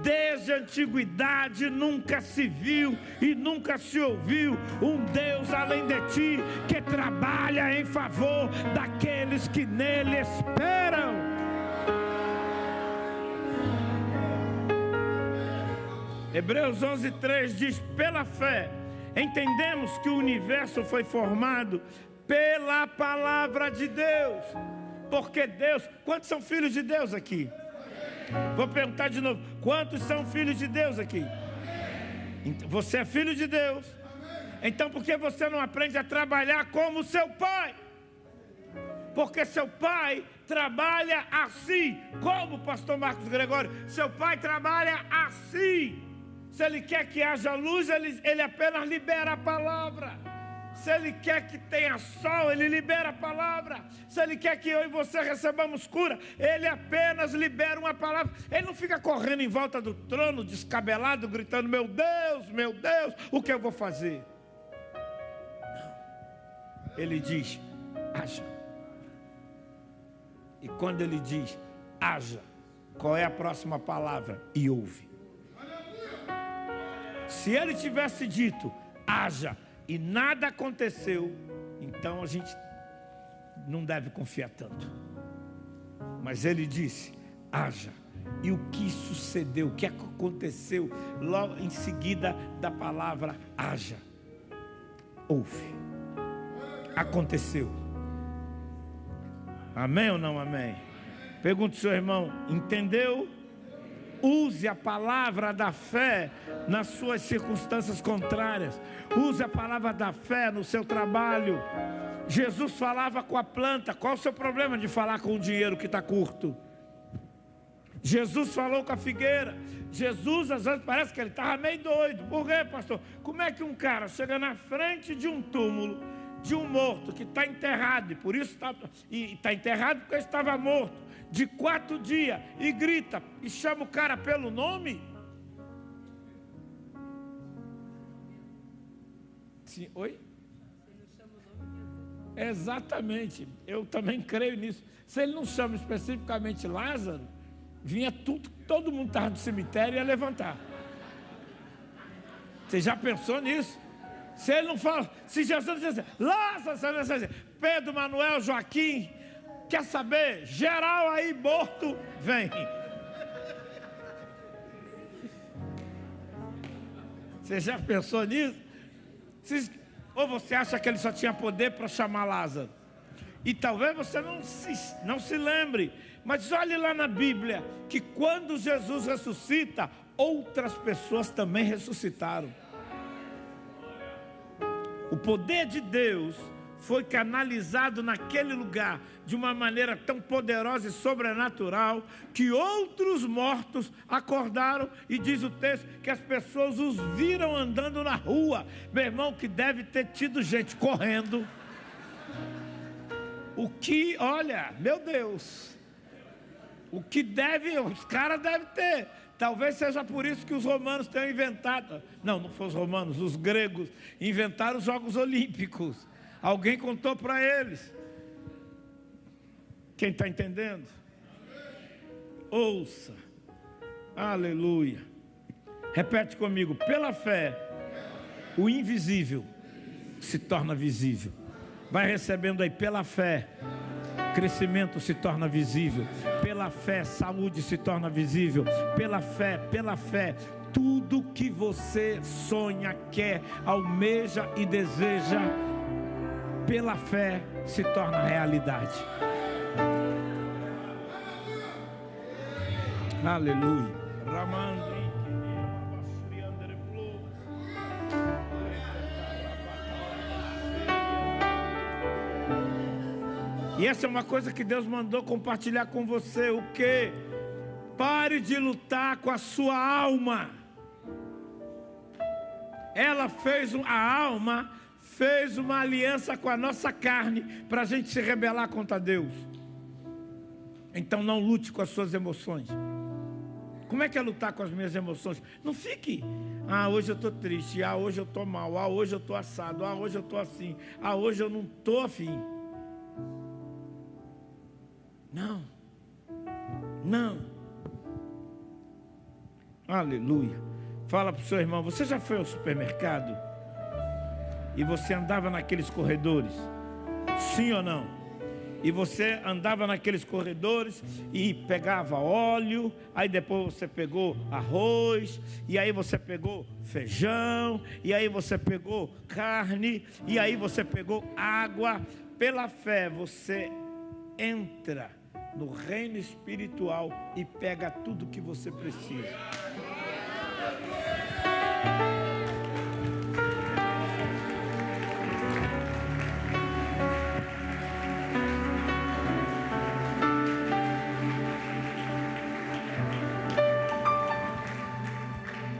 Desde a antiguidade nunca se viu e nunca se ouviu um Deus além de ti, que trabalha em favor daqueles que nele esperam. Hebreus 11:3 diz: pela fé entendemos que o universo foi formado pela palavra de Deus. Porque Deus, quantos são filhos de Deus aqui? Vou perguntar de novo, quantos são filhos de Deus aqui? Você é filho de Deus. Então por que você não aprende a trabalhar como seu pai? Porque seu pai trabalha assim. Como o pastor Marcos Gregório? Seu pai trabalha assim. Se ele quer que haja luz, ele apenas libera a palavra. Se ele quer que tenha sol, ele libera a palavra. Se ele quer que eu e você recebamos cura, ele apenas libera uma palavra. Ele não fica correndo em volta do trono, descabelado, gritando: meu Deus, o que eu vou fazer? Não. Ele diz: haja. E quando ele diz haja, qual é a próxima palavra? E ouve. Se ele tivesse dito haja e nada aconteceu, então a gente não deve confiar tanto. Mas ele disse haja. E o que sucedeu, o que aconteceu logo em seguida da palavra haja? Ouve. Aconteceu. Amém ou não amém? Pergunte ao seu irmão: entendeu? Use a palavra da fé nas suas circunstâncias contrárias. Use a palavra da fé no seu trabalho. Jesus falava com a planta. Qual o seu problema de falar com o dinheiro que está curto? Jesus falou com a figueira. Jesus, às vezes, parece que ele estava meio doido. Por quê, pastor? Como é que um cara chega na frente de um túmulo de um morto que está enterrado, e por isso está enterrado porque estava morto, de 4 dias, e grita e chama o cara pelo nome? Sim, oi? Exatamente, eu também creio nisso. Se ele não chama especificamente Lázaro, vinha tudo, todo mundo estava no cemitério e ia levantar. Você já pensou nisso? Se ele não fala, se Jesus diz assim: Lázaro, Pedro, Manuel, Joaquim, quer saber? Geral aí morto, vem. Você já pensou nisso? Ou você acha que ele só tinha poder para chamar Lázaro? E talvez você não se lembre, mas olhe lá na Bíblia, que quando Jesus ressuscita, outras pessoas também ressuscitaram. O poder de Deus foi canalizado naquele lugar de uma maneira tão poderosa e sobrenatural, que outros mortos acordaram, e diz o texto que as pessoas os viram andando na rua. Meu irmão, que deve ter tido gente correndo. Olha, meu Deus, os caras devem ter. Talvez seja por isso que os romanos tenham inventado. Não foram os romanos, os gregos inventaram os Jogos Olímpicos. Alguém contou para eles. Quem está entendendo? Ouça. Aleluia. Repete comigo: pela fé, o invisível se torna visível. Vai recebendo aí: pela fé, crescimento se torna visível. Pela fé, saúde se torna visível. Pela fé, tudo que você sonha, quer, almeja e deseja, pela fé se torna realidade. Aleluia. E essa é uma coisa que Deus mandou compartilhar com você. O quê? Pare de lutar com a sua alma. A alma fez uma aliança com a nossa carne para a gente se rebelar contra Deus. Então não lute com as suas emoções. Como é que é lutar com as minhas emoções? Não fique, hoje eu estou triste, hoje eu estou mal, hoje eu estou assado, hoje eu estou assim, hoje eu não estou afim. Não. Aleluia. Fala para o seu irmão, você já foi ao supermercado? E você andava naqueles corredores? Sim ou não? E você andava naqueles corredores e pegava óleo, aí depois você pegou arroz, e aí você pegou feijão, e aí você pegou carne, e aí você pegou água. Pela fé você entra no reino espiritual e pega tudo que você precisa.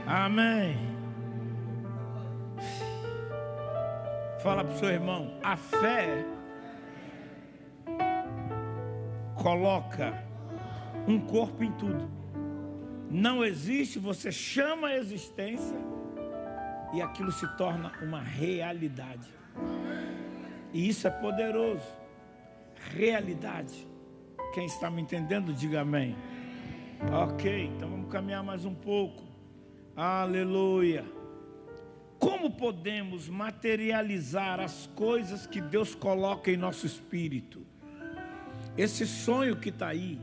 Amém. Fala para o seu irmão, a fé coloca um corpo em tudo. Não existe, você chama a existência e aquilo se torna uma realidade. E isso é poderoso. Realidade. Quem está me entendendo, diga amém. Ok, então vamos caminhar mais um pouco. Aleluia. Como podemos materializar as coisas que Deus coloca em nosso espírito? Esse sonho que está aí,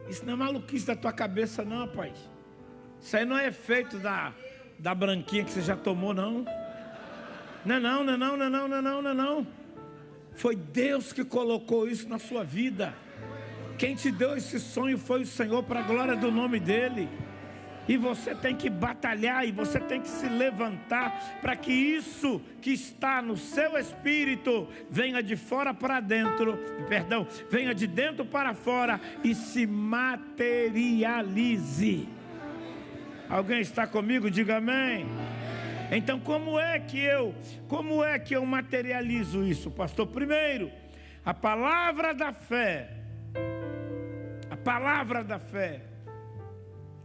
isso não é maluquice da tua cabeça não, rapaz. Isso aí não é efeito da branquinha que você já tomou, não. Não. Foi Deus que colocou isso na sua vida. Quem te deu esse sonho foi o Senhor, para a glória do nome dEle. E você tem que batalhar, e você tem que se levantar para que isso que está no seu espírito venha de fora para dentro, venha de dentro para fora e se materialize. Alguém está comigo? Diga amém. Então como é que eu materializo isso, pastor? Primeiro, a palavra da fé.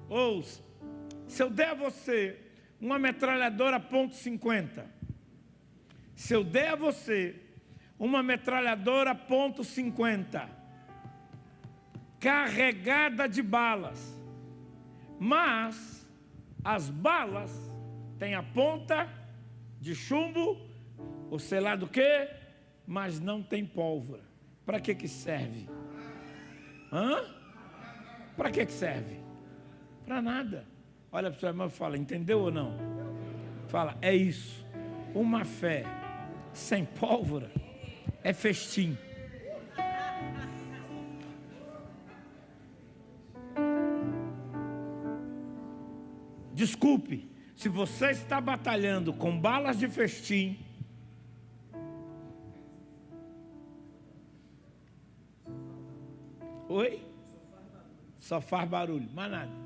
Ouça. Se eu der a você uma metralhadora .50, se eu der a você uma metralhadora .50, carregada de balas, mas as balas têm a ponta de chumbo, ou sei lá do que, mas não tem pólvora. Para que serve? Para que serve? Para nada. Olha para o seu irmão e fala, entendeu ou não? Fala, é isso. Uma fé sem pólvora é festim. Desculpe, se você está batalhando com balas de festim, oi? Só faz barulho, mais nada.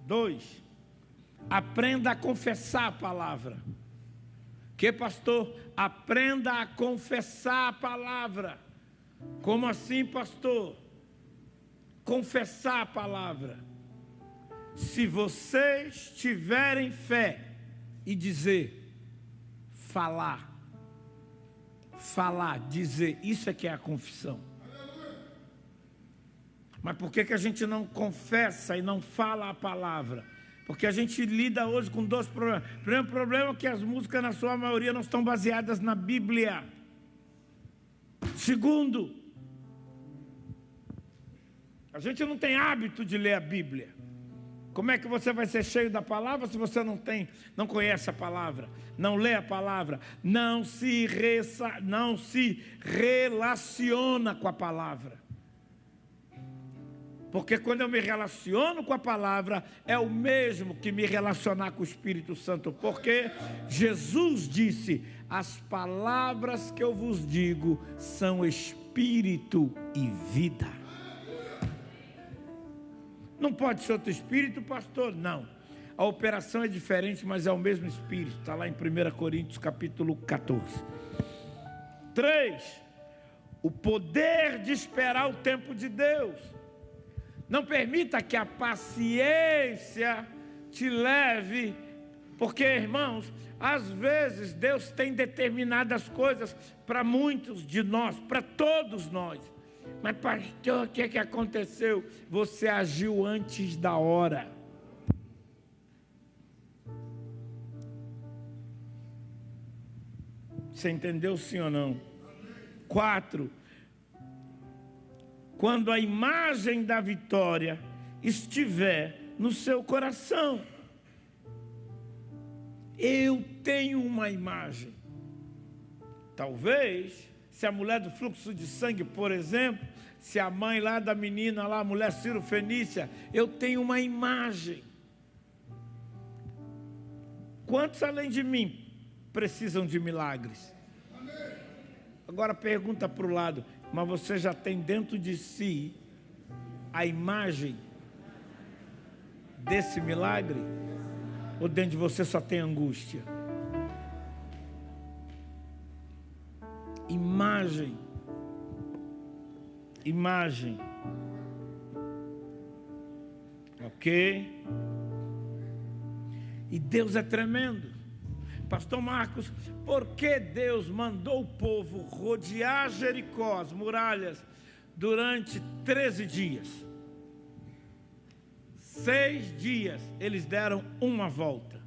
2, aprenda a confessar a palavra. Que, pastor? Aprenda a confessar a palavra. Como assim, pastor? Confessar a palavra. Se vocês tiverem fé e dizer, falar, dizer, isso é que é a confissão. Mas por que a gente não confessa e não fala a palavra? Porque a gente lida hoje com 2 problemas. O primeiro problema é que as músicas, na sua maioria, não estão baseadas na Bíblia. Segundo, a gente não tem hábito de ler a Bíblia. Como é que você vai ser cheio da palavra se você não conhece a palavra, não lê a palavra, não se relaciona com a palavra? Porque quando eu me relaciono com a palavra, é o mesmo que me relacionar com o Espírito Santo. Porque Jesus disse: as palavras que eu vos digo são espírito e vida. Não pode ser outro espírito, pastor? Não. A operação é diferente, mas é o mesmo espírito. Está lá em 1 Coríntios capítulo 14. 3. O poder de esperar o tempo de Deus. Não permita que a paciência te leve, porque, irmãos, às vezes Deus tem determinadas coisas para muitos de nós, para todos nós. Mas, pastor, o que aconteceu? Você agiu antes da hora. Você entendeu, sim ou não? 4. Quando a imagem da vitória estiver no seu coração. Eu tenho uma imagem. Talvez, se a mulher do fluxo de sangue, por exemplo, se a mãe lá da menina, lá, a mulher Ciro Fenícia, eu tenho uma imagem. Quantos além de mim precisam de milagres? Agora pergunta para o lado: mas você já tem dentro de si a imagem desse milagre? Ou dentro de você só tem angústia? Imagem. Imagem. Ok? E Deus é tremendo. Pastor Marcos, por que Deus mandou o povo rodear Jericó, as muralhas, durante 13 dias? 6 dias eles deram uma volta.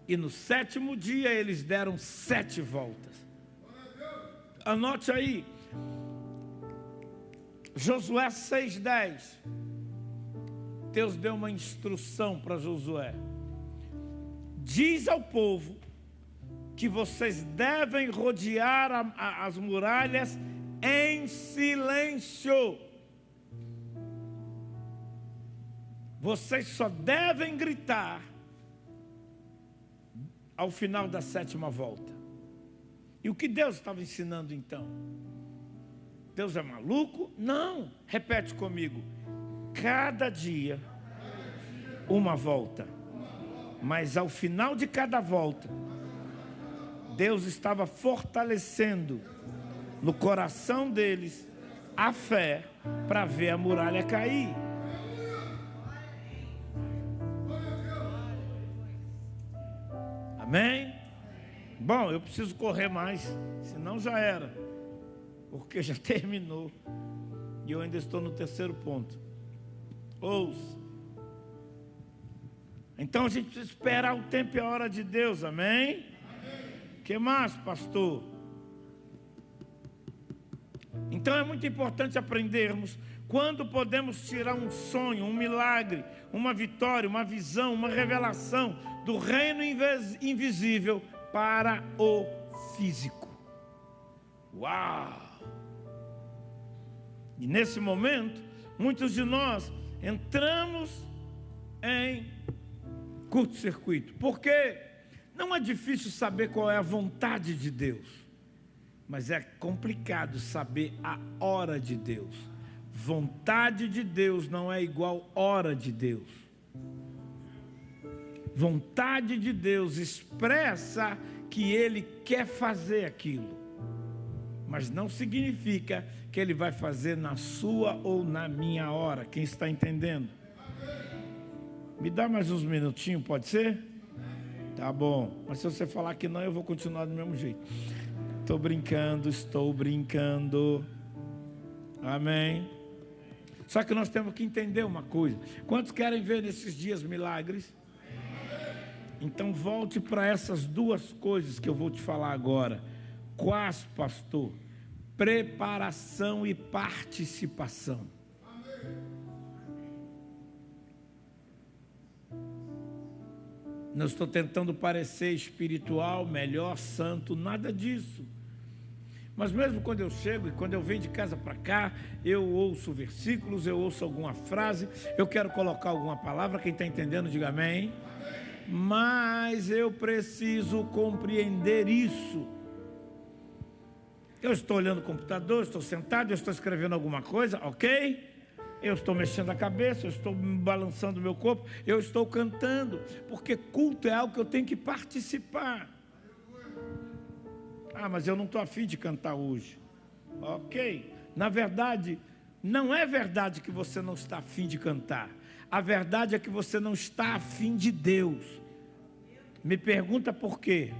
E no 7º dia eles deram 7 voltas. Anote aí. Josué 6:10. Deus deu uma instrução para Josué. Diz ao povo que vocês devem rodear as muralhas em silêncio. Vocês só devem gritar ao final da 7ª volta. E o que Deus estava ensinando então? Deus é maluco? Não. Repete comigo. Cada dia uma volta. Mas ao final de cada volta, Deus estava fortalecendo no coração deles a fé para ver a muralha cair. Amém? Bom, eu preciso correr mais, senão já era, porque já terminou e eu ainda estou no 3º ponto. Ouça. Então a gente precisa esperar o tempo e a hora de Deus, amém? O que mais, pastor? Então é muito importante aprendermos quando podemos tirar um sonho, um milagre, uma vitória, uma visão, uma revelação do reino invisível para o físico. Uau! E nesse momento, muitos de nós entramos em curto-circuito. Porque não é difícil saber qual é a vontade de Deus, mas é complicado saber a hora de Deus. Vontade de Deus não é igual hora de Deus. Vontade de Deus expressa que Ele quer fazer aquilo, mas não significa que Ele vai fazer na sua ou na minha hora. Quem está entendendo? Me dá mais uns minutinhos, pode ser? Tá bom, mas se você falar que não, eu vou continuar do mesmo jeito. Estou brincando. Amém? Só que nós temos que entender uma coisa. Quantos querem ver nesses dias milagres? Então volte para essas 2 coisas que eu vou te falar agora. Quais, pastor? Preparação e participação. Não estou tentando parecer espiritual, melhor, santo, nada disso. Mas mesmo quando eu chego e quando eu venho de casa para cá, eu ouço versículos, eu ouço alguma frase, eu quero colocar alguma palavra, quem está entendendo, diga amém. Mas eu preciso compreender isso. Eu estou olhando o computador, eu estou sentado, eu estou escrevendo alguma coisa, ok? Eu estou mexendo a cabeça, eu estou balançando o meu corpo, eu estou cantando, porque culto é algo que eu tenho que participar. Ah, mas eu não estou afim de cantar hoje. Ok. Na verdade, não é verdade que você não está afim de cantar. A verdade é que você não está afim de Deus. Me pergunta por quê?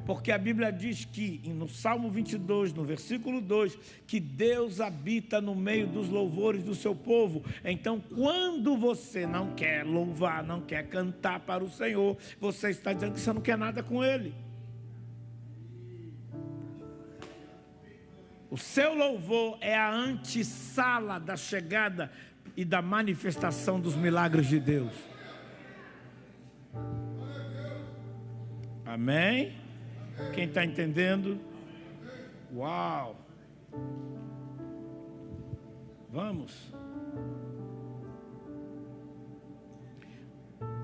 Porque a Bíblia diz que, no Salmo 22, no versículo 2, que Deus habita no meio dos louvores do seu povo. Então, quando você não quer louvar, não quer cantar para o Senhor, você está dizendo que você não quer nada com Ele. O seu louvor é a antessala da chegada e da manifestação dos milagres de Deus. Amém? Quem está entendendo? Uau! Vamos.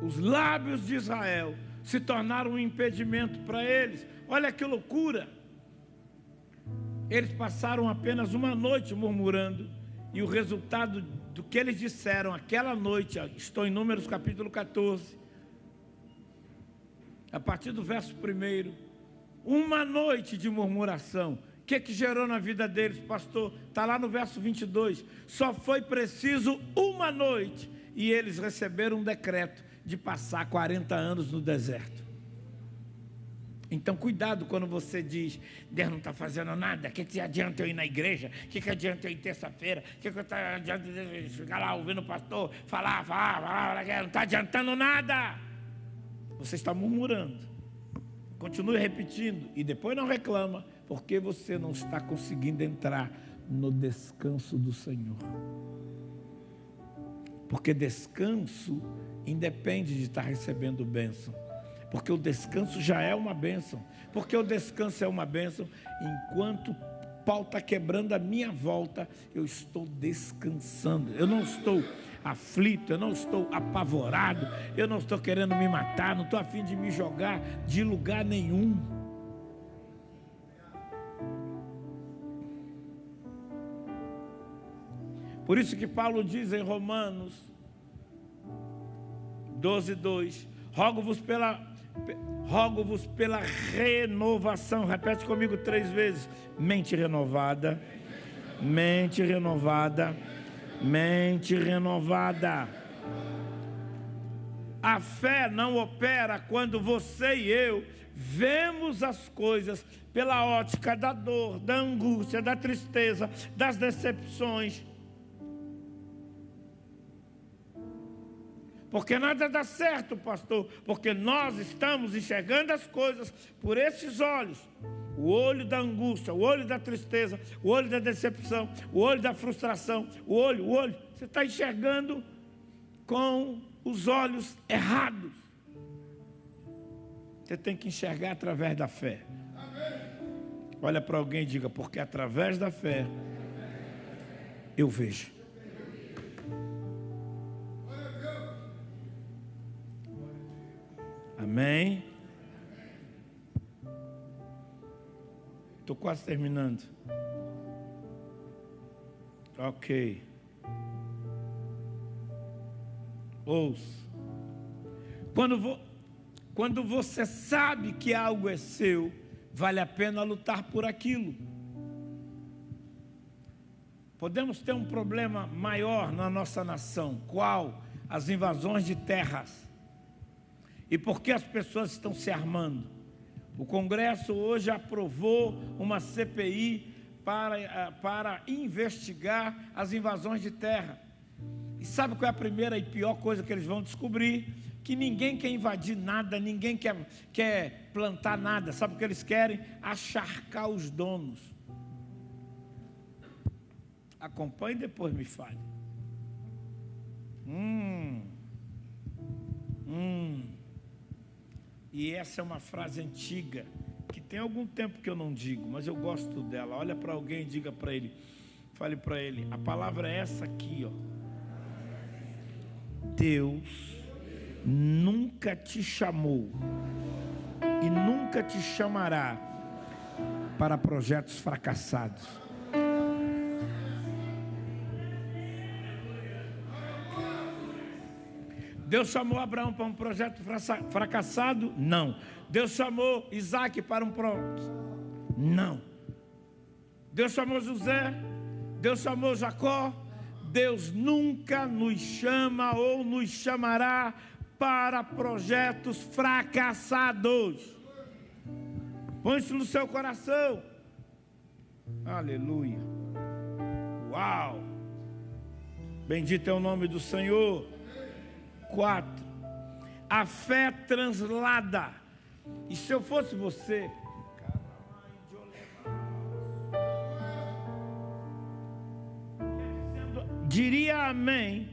Os lábios de Israel se tornaram um impedimento para eles. Olha que loucura! Eles passaram apenas uma noite murmurando, e o resultado do que eles disseram aquela noite, estou em Números capítulo 14, a partir do verso 1, uma noite de murmuração. O que gerou na vida deles, pastor? Está lá no verso 22, só foi preciso uma noite, e eles receberam um decreto de passar 40 anos no deserto. Então cuidado quando você diz, Deus não está fazendo nada, o que adianta eu ir na igreja, o que adianta eu ir terça-feira, o que adianta eu ficar lá ouvindo o pastor falar, não está adiantando nada. Você está murmurando, continue repetindo e depois não reclama, porque você não está conseguindo entrar no descanso do Senhor. Porque descanso independe de estar recebendo bênção. Porque o descanso já é uma bênção. Porque o descanso é uma bênção. Enquanto o pau está quebrando a minha volta, eu estou descansando. Eu não estou aflito, eu não estou apavorado, eu não estou querendo me matar, não estou a fim de me jogar de lugar nenhum. Por isso que Paulo diz em Romanos 12:2, rogo-vos pela renovação, repete comigo 3 vezes, mente renovada, mente renovada, mente renovada. A fé não opera quando você e eu vemos as coisas pela ótica da dor, da angústia, da tristeza, das decepções. Porque nada dá certo, pastor, porque nós estamos enxergando as coisas por esses olhos. O olho da angústia, o olho da tristeza, o olho da decepção, o olho da frustração, o olho. Você está enxergando com os olhos errados. Você tem que enxergar através da fé. Olha para alguém e diga, porque através da fé eu vejo. Amém? Estou quase terminando. Ok. Ouça. Quando você sabe que algo é seu, vale a pena lutar por aquilo. Podemos ter um problema maior na nossa nação. Qual? As invasões de terras. E por que as pessoas estão se armando? O Congresso hoje aprovou uma CPI para investigar as invasões de terra. E sabe qual é a primeira e pior coisa que eles vão descobrir? Que ninguém quer invadir nada, ninguém quer plantar nada. Sabe o que eles querem? Acharcar os donos. Acompanhe e depois me fale. E essa é uma frase antiga que tem algum tempo que eu não digo, mas eu gosto dela. Olha para alguém e diga para ele, fale para ele, a palavra é essa aqui, ó. Deus nunca te chamou e nunca te chamará para projetos fracassados. Deus chamou Abraão para um projeto fracassado? Não. Deus chamou Isaac para um projeto? Não. Deus chamou José? Deus chamou Jacó? Deus nunca nos chama ou nos chamará para projetos fracassados. Põe isso no seu coração. Aleluia. Uau. Bendito é o nome do Senhor. 4. A fé translada. E se eu fosse você, diria amém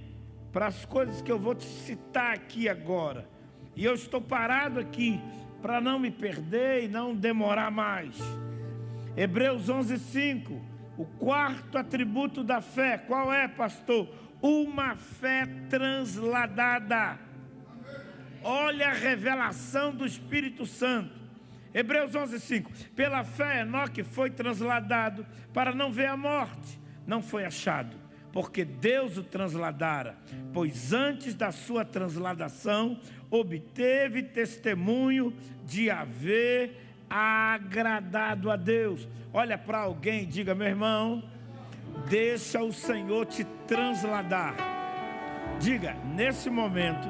para as coisas que eu vou te citar aqui agora. E eu estou parado aqui para não me perder e não demorar mais. Hebreus 11:5. O quarto atributo da fé, qual é, pastor? Uma fé transladada. Olha a revelação do Espírito Santo. Hebreus 11:5. Pela fé Enoque foi transladado para não ver a morte. Não foi achado, porque Deus o transladara. Pois antes da sua transladação, obteve testemunho de haver agradado a Deus. Olha para alguém e diga, meu irmão, deixa o Senhor te transladar. Diga, nesse momento,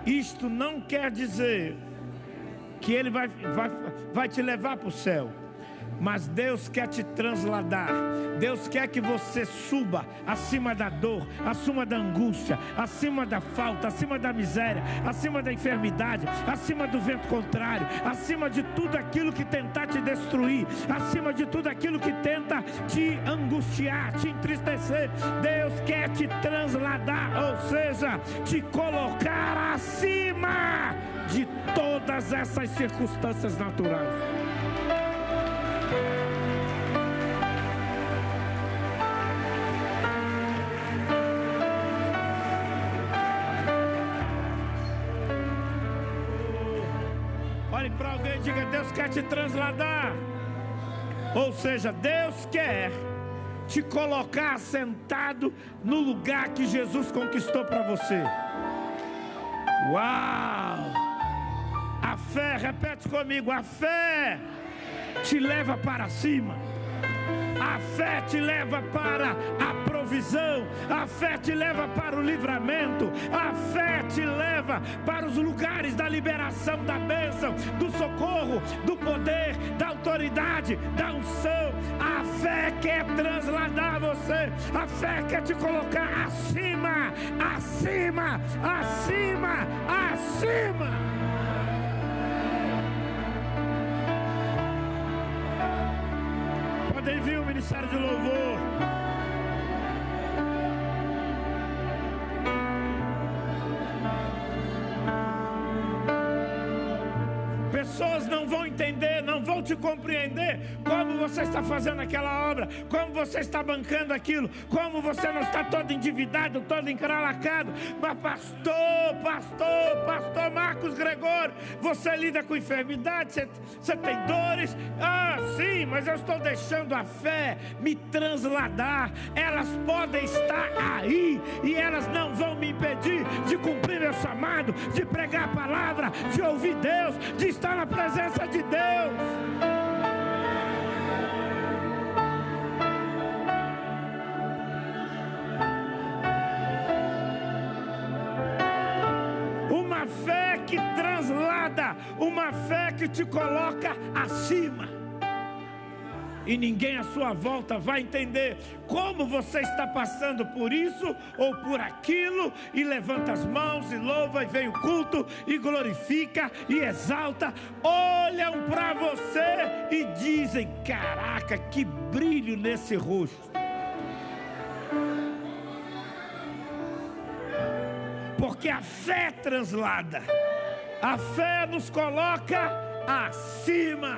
isto não quer dizer que Ele vai te levar para o céu. Mas Deus quer te transladar. Deus quer que você suba acima da dor, acima da angústia, acima da falta, acima da miséria, acima da enfermidade, acima do vento contrário, acima de tudo aquilo que tentar te destruir, acima de tudo aquilo que tenta te angustiar, te entristecer. Deus quer te transladar, ou seja, te colocar acima de todas essas circunstâncias naturais. Olhe para alguém e diga, Deus quer te transladar. Ou seja, Deus quer te colocar sentado no lugar que Jesus conquistou para você. Uau! A fé, repete comigo, a fé te leva para cima. A fé te leva para a provisão. A fé te leva para o livramento. A fé te leva para os lugares da liberação, da bênção, do socorro, do poder, da autoridade, da unção. A fé quer transladar você. A fé quer te colocar acima, acima, acima, acima. Envia o ministério de louvor. Pessoas não vão entender, não vão te compreender como você está fazendo aquela obra, como você está bancando aquilo, como você não está todo endividado, todo encralacado. Mas pastor Marcos Gregório, você lida com enfermidade, você tem dores. Ah, sim, mas eu estou deixando a fé me transladar. Elas podem estar aí e elas não vão me impedir de cumprir meu chamado, de pregar a palavra, de ouvir Deus, de estar na presença de Deus. Uma fé que translada, uma fé que te coloca acima. E ninguém à sua volta vai entender como você está passando por isso ou por aquilo, e levanta as mãos e louva, e vem o culto e glorifica e exalta. Olham para você e dizem, caraca, que brilho nesse rosto. Porque a fé translada, a fé nos coloca acima.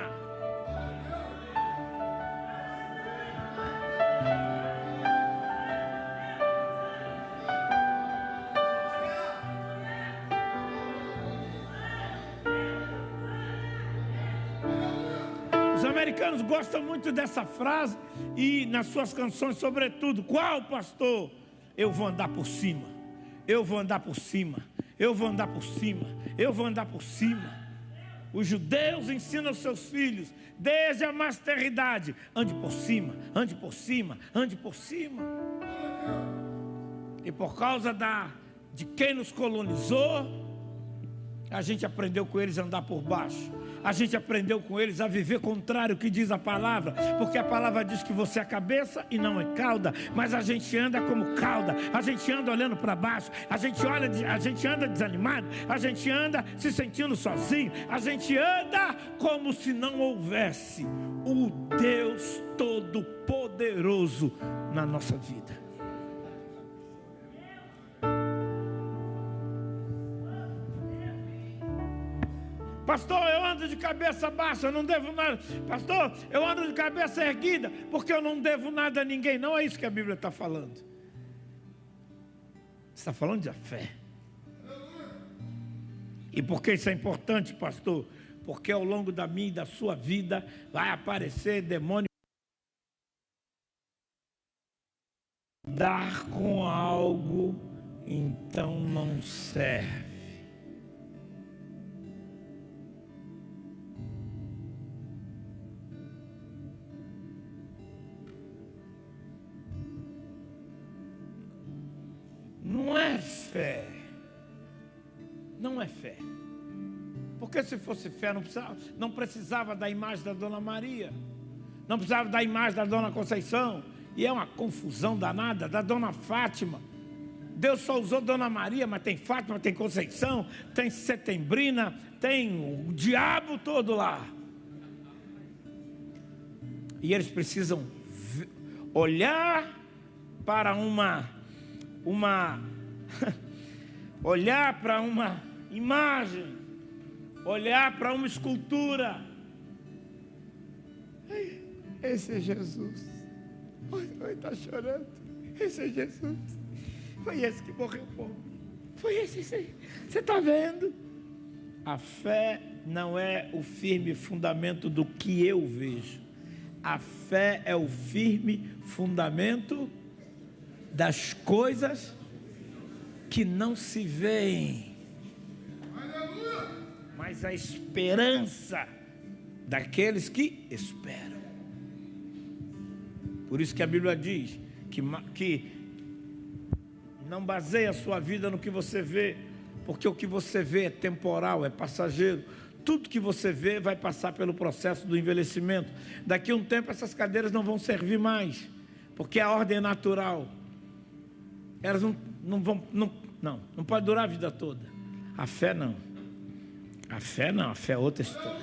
americanos gostam muito dessa frase e nas suas canções, sobretudo. Qual, pastor? Eu vou andar por cima. Eu vou andar por cima. Eu vou andar por cima. Eu vou andar por cima. Os judeus ensinam aos seus filhos, desde a mais tenra idade: ande por cima, ande por cima, ande por cima. E por causa de quem nos colonizou, a gente aprendeu com eles a andar por baixo. A gente aprendeu com eles a viver contrário ao que diz a palavra, porque a palavra diz que você é cabeça e não é cauda, mas a gente anda como cauda, a gente anda olhando para baixo, a gente anda desanimado, a gente anda se sentindo sozinho, a gente anda como se não houvesse o Deus Todo-Poderoso na nossa vida. Pastor, eu ando de cabeça baixa, eu não devo nada. Pastor, eu ando de cabeça erguida, porque eu não devo nada a ninguém. Não é isso que a Bíblia está falando. Está falando de fé. E por que isso é importante, pastor? Porque ao longo da minha e da sua vida vai aparecer demônio. Dar com algo, então não serve. Não é fé. Não é fé. Porque se fosse fé, não precisava da imagem da Dona Maria. Não precisava da imagem da Dona Conceição. E é uma confusão danada da Dona Fátima. Deus só usou Dona Maria, mas tem Fátima, tem Conceição, tem Setembrina, tem o diabo todo lá. E eles precisam olhar para olhar para uma imagem, olhar para uma escultura. Esse é Jesus. Oi, está chorando. Esse é Jesus. Foi esse que morreu por mim. Foi esse aí. Você está vendo? A fé não é o firme fundamento do que eu vejo. A fé é o firme fundamento das coisas que não se veem, mas a esperança daqueles que esperam. Por isso que a Bíblia diz que não baseia a sua vida no que você vê, porque o que você vê é temporal, é passageiro. Tudo que você vê vai passar pelo processo do envelhecimento. Daqui a um tempo essas cadeiras não vão servir mais, porque a ordem é natural. Elas não pode durar a vida toda. A fé não. A fé não, a fé é outra história.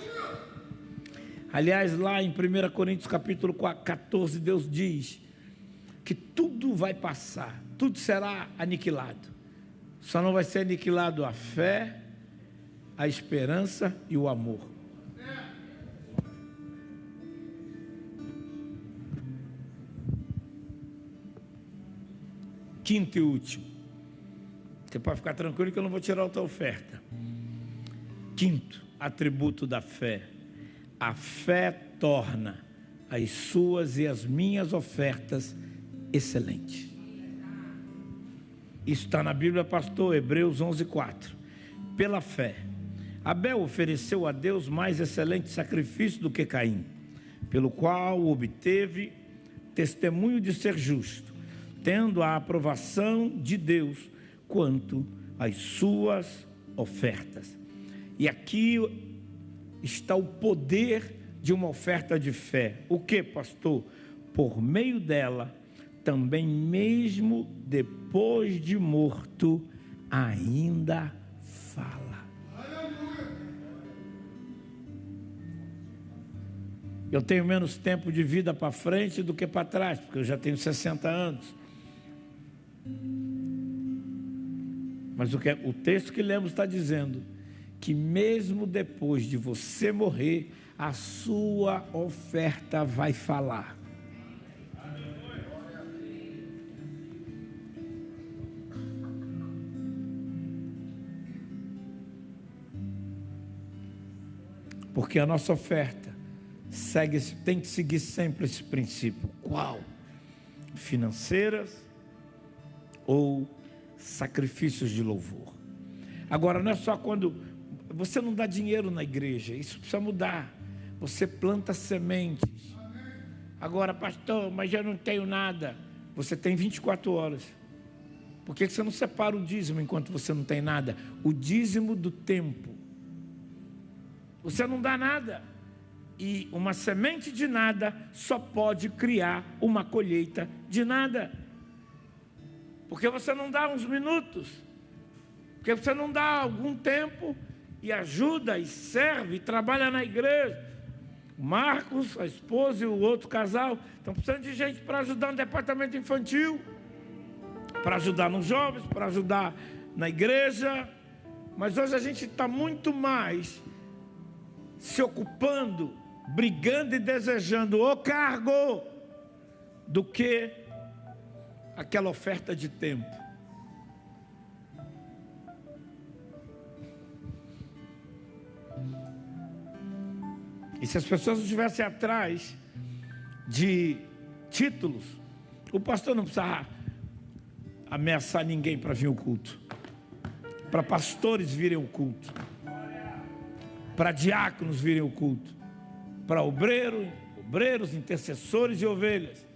Aliás, lá em 1 Coríntios capítulo 14, Deus diz que tudo vai passar, tudo será aniquilado. Só não vai ser aniquilado a fé, a esperança e o amor. Quinto e último. Você pode ficar tranquilo que eu não vou tirar a tua oferta. Quinto atributo da fé. A fé torna as suas e as minhas ofertas excelentes. Isso está na Bíblia, pastor, Hebreus 11:4. Pela fé, Abel ofereceu a Deus mais excelente sacrifício do que Caim, pelo qual obteve testemunho de ser justo, tendo a aprovação de Deus quanto às suas ofertas. E aqui está o poder de uma oferta de fé. O que, pastor? Por meio dela, também mesmo depois de morto, ainda fala. Eu tenho menos tempo de vida para frente do que para trás, porque eu já tenho 60 anos. Mas o texto que lemos está dizendo que mesmo depois de você morrer, a sua oferta vai falar. Porque a nossa oferta tem que seguir sempre esse princípio. Qual? Financeiras ou sacrifícios de louvor. Agora, não é só quando você não dá dinheiro na igreja, isso precisa mudar. Você planta sementes. Agora, pastor, mas eu não tenho nada. Você tem 24 horas. Por que você não separa o dízimo enquanto você não tem nada? O dízimo do tempo. Você não dá nada. E uma semente de nada só pode criar uma colheita de nada. Porque você não dá uns minutos. Porque você não dá algum tempo e ajuda, e serve, e trabalha na igreja. O Marcos, a esposa e o outro casal estão precisando de gente para ajudar no departamento infantil, para ajudar nos jovens, para ajudar na igreja. Mas hoje a gente está muito mais se ocupando, brigando e desejando o cargo do que aquela oferta de tempo. E se as pessoas não estivessem atrás de títulos, o pastor não precisava ameaçar ninguém para vir ao culto, para pastores virem ao culto, para diáconos virem ao culto, para obreiros, intercessores e ovelhas,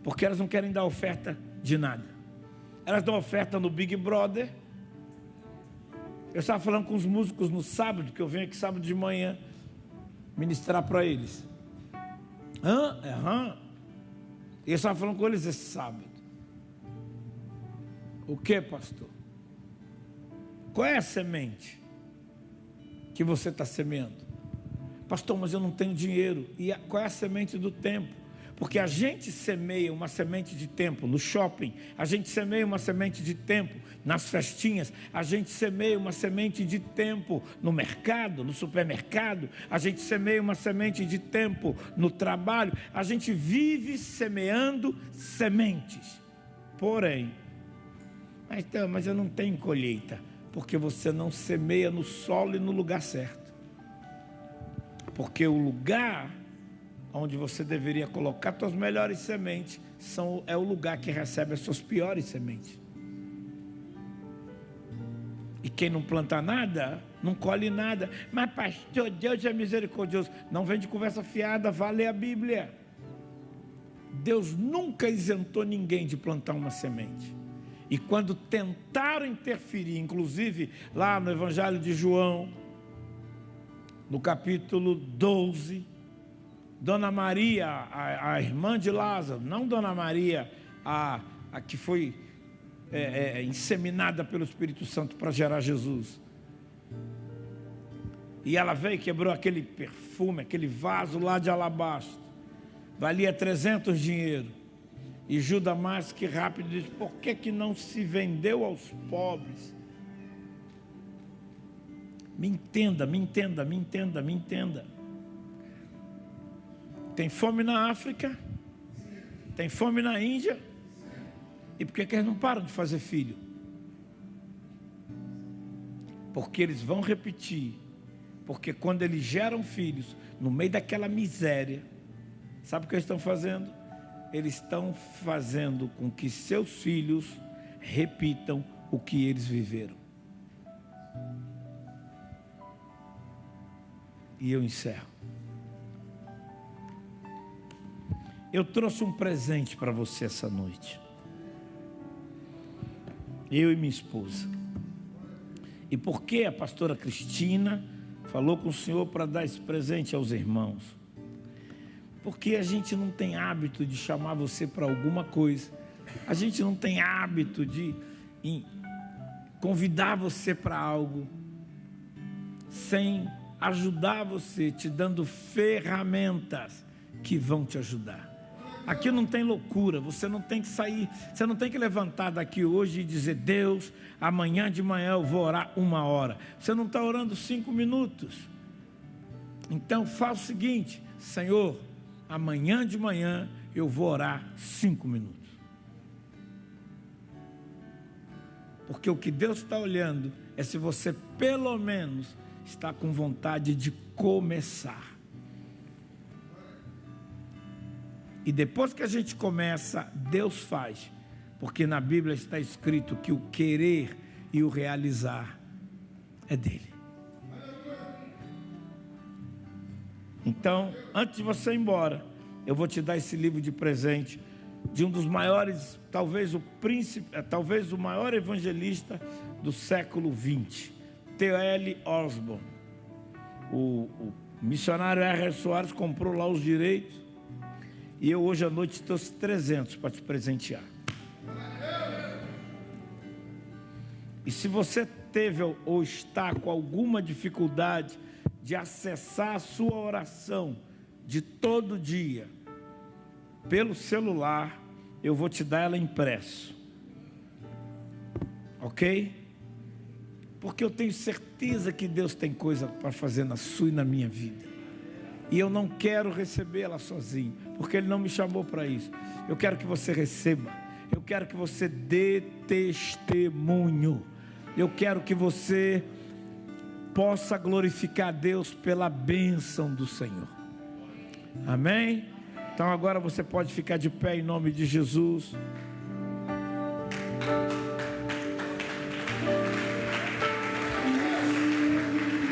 porque elas não querem dar oferta de nada. Elas dão oferta no Big Brother. Eu estava falando com os músicos no sábado, que eu venho aqui sábado de manhã ministrar para eles. E eu estava falando com eles esse sábado. O que, pastor? Qual é a semente que você está semeando? Pastor, mas eu não tenho dinheiro. E qual é a semente do tempo? Porque a gente semeia uma semente de tempo no shopping, a gente semeia uma semente de tempo nas festinhas, a gente semeia uma semente de tempo no mercado, no supermercado, a gente semeia uma semente de tempo no trabalho, a gente vive semeando sementes. Porém, mas eu não tenho colheita, porque você não semeia no solo e no lugar certo. Porque o lugar onde você deveria colocar suas melhores sementes é o lugar que recebe as suas piores sementes. E quem não planta nada, não colhe nada. Mas pastor, Deus é misericordioso. Não vem de conversa fiada, vá ler a Bíblia. Deus nunca isentou ninguém de plantar uma semente. E quando tentaram interferir, inclusive lá no Evangelho de João, no capítulo 12, Dona Maria, a irmã de Lázaro, não Dona Maria, a que foi inseminada pelo Espírito Santo para gerar Jesus. E ela veio e quebrou aquele perfume, aquele vaso lá de alabastro. Valia 300 dinheiro. E Judas, mais que rápido, disse: por que não se vendeu aos pobres? Me entenda. Tem fome na África, tem fome na Índia, e por que eles não param de fazer filho? Porque eles vão repetir, porque quando eles geram filhos, no meio daquela miséria, sabe o que eles estão fazendo? Eles estão fazendo com que seus filhos repitam o que eles viveram. E eu encerro. Eu trouxe um presente para você essa noite. Eu e minha esposa. E por que a pastora Cristina falou com o senhor para dar esse presente aos irmãos? Porque a gente não tem hábito de chamar você para alguma coisa. A gente não tem hábito de convidar você para algo sem ajudar você, te dando ferramentas que vão te ajudar. Aqui não tem loucura, você não tem que sair, você não tem que levantar daqui hoje e dizer: Deus, amanhã de manhã eu vou orar 1 hora. Você não está orando 5 minutos. Então faça o seguinte: Senhor, amanhã de manhã eu vou orar 5 minutos. Porque o que Deus está olhando é se você pelo menos está com vontade de começar. E depois que a gente começa, Deus faz, porque na Bíblia está escrito que o querer e o realizar é dele. Então, antes de você ir embora, eu vou te dar esse livro de presente de um dos maiores, talvez o maior evangelista do século XX, T.L. Osborne. O missionário R. Soares comprou lá os direitos e eu hoje à noite trouxe 300 para te presentear. E se você teve ou está com alguma dificuldade de acessar a sua oração de todo dia pelo celular, eu vou te dar ela impresso, ok? Porque eu tenho certeza que Deus tem coisa para fazer na sua e na minha vida, e eu não quero recebê-la sozinho, porque Ele não me chamou para isso. Eu quero que você receba, eu quero que você dê testemunho, eu quero que você possa glorificar a Deus pela bênção do Senhor. Amém? Então agora você pode ficar de pé em nome de Jesus.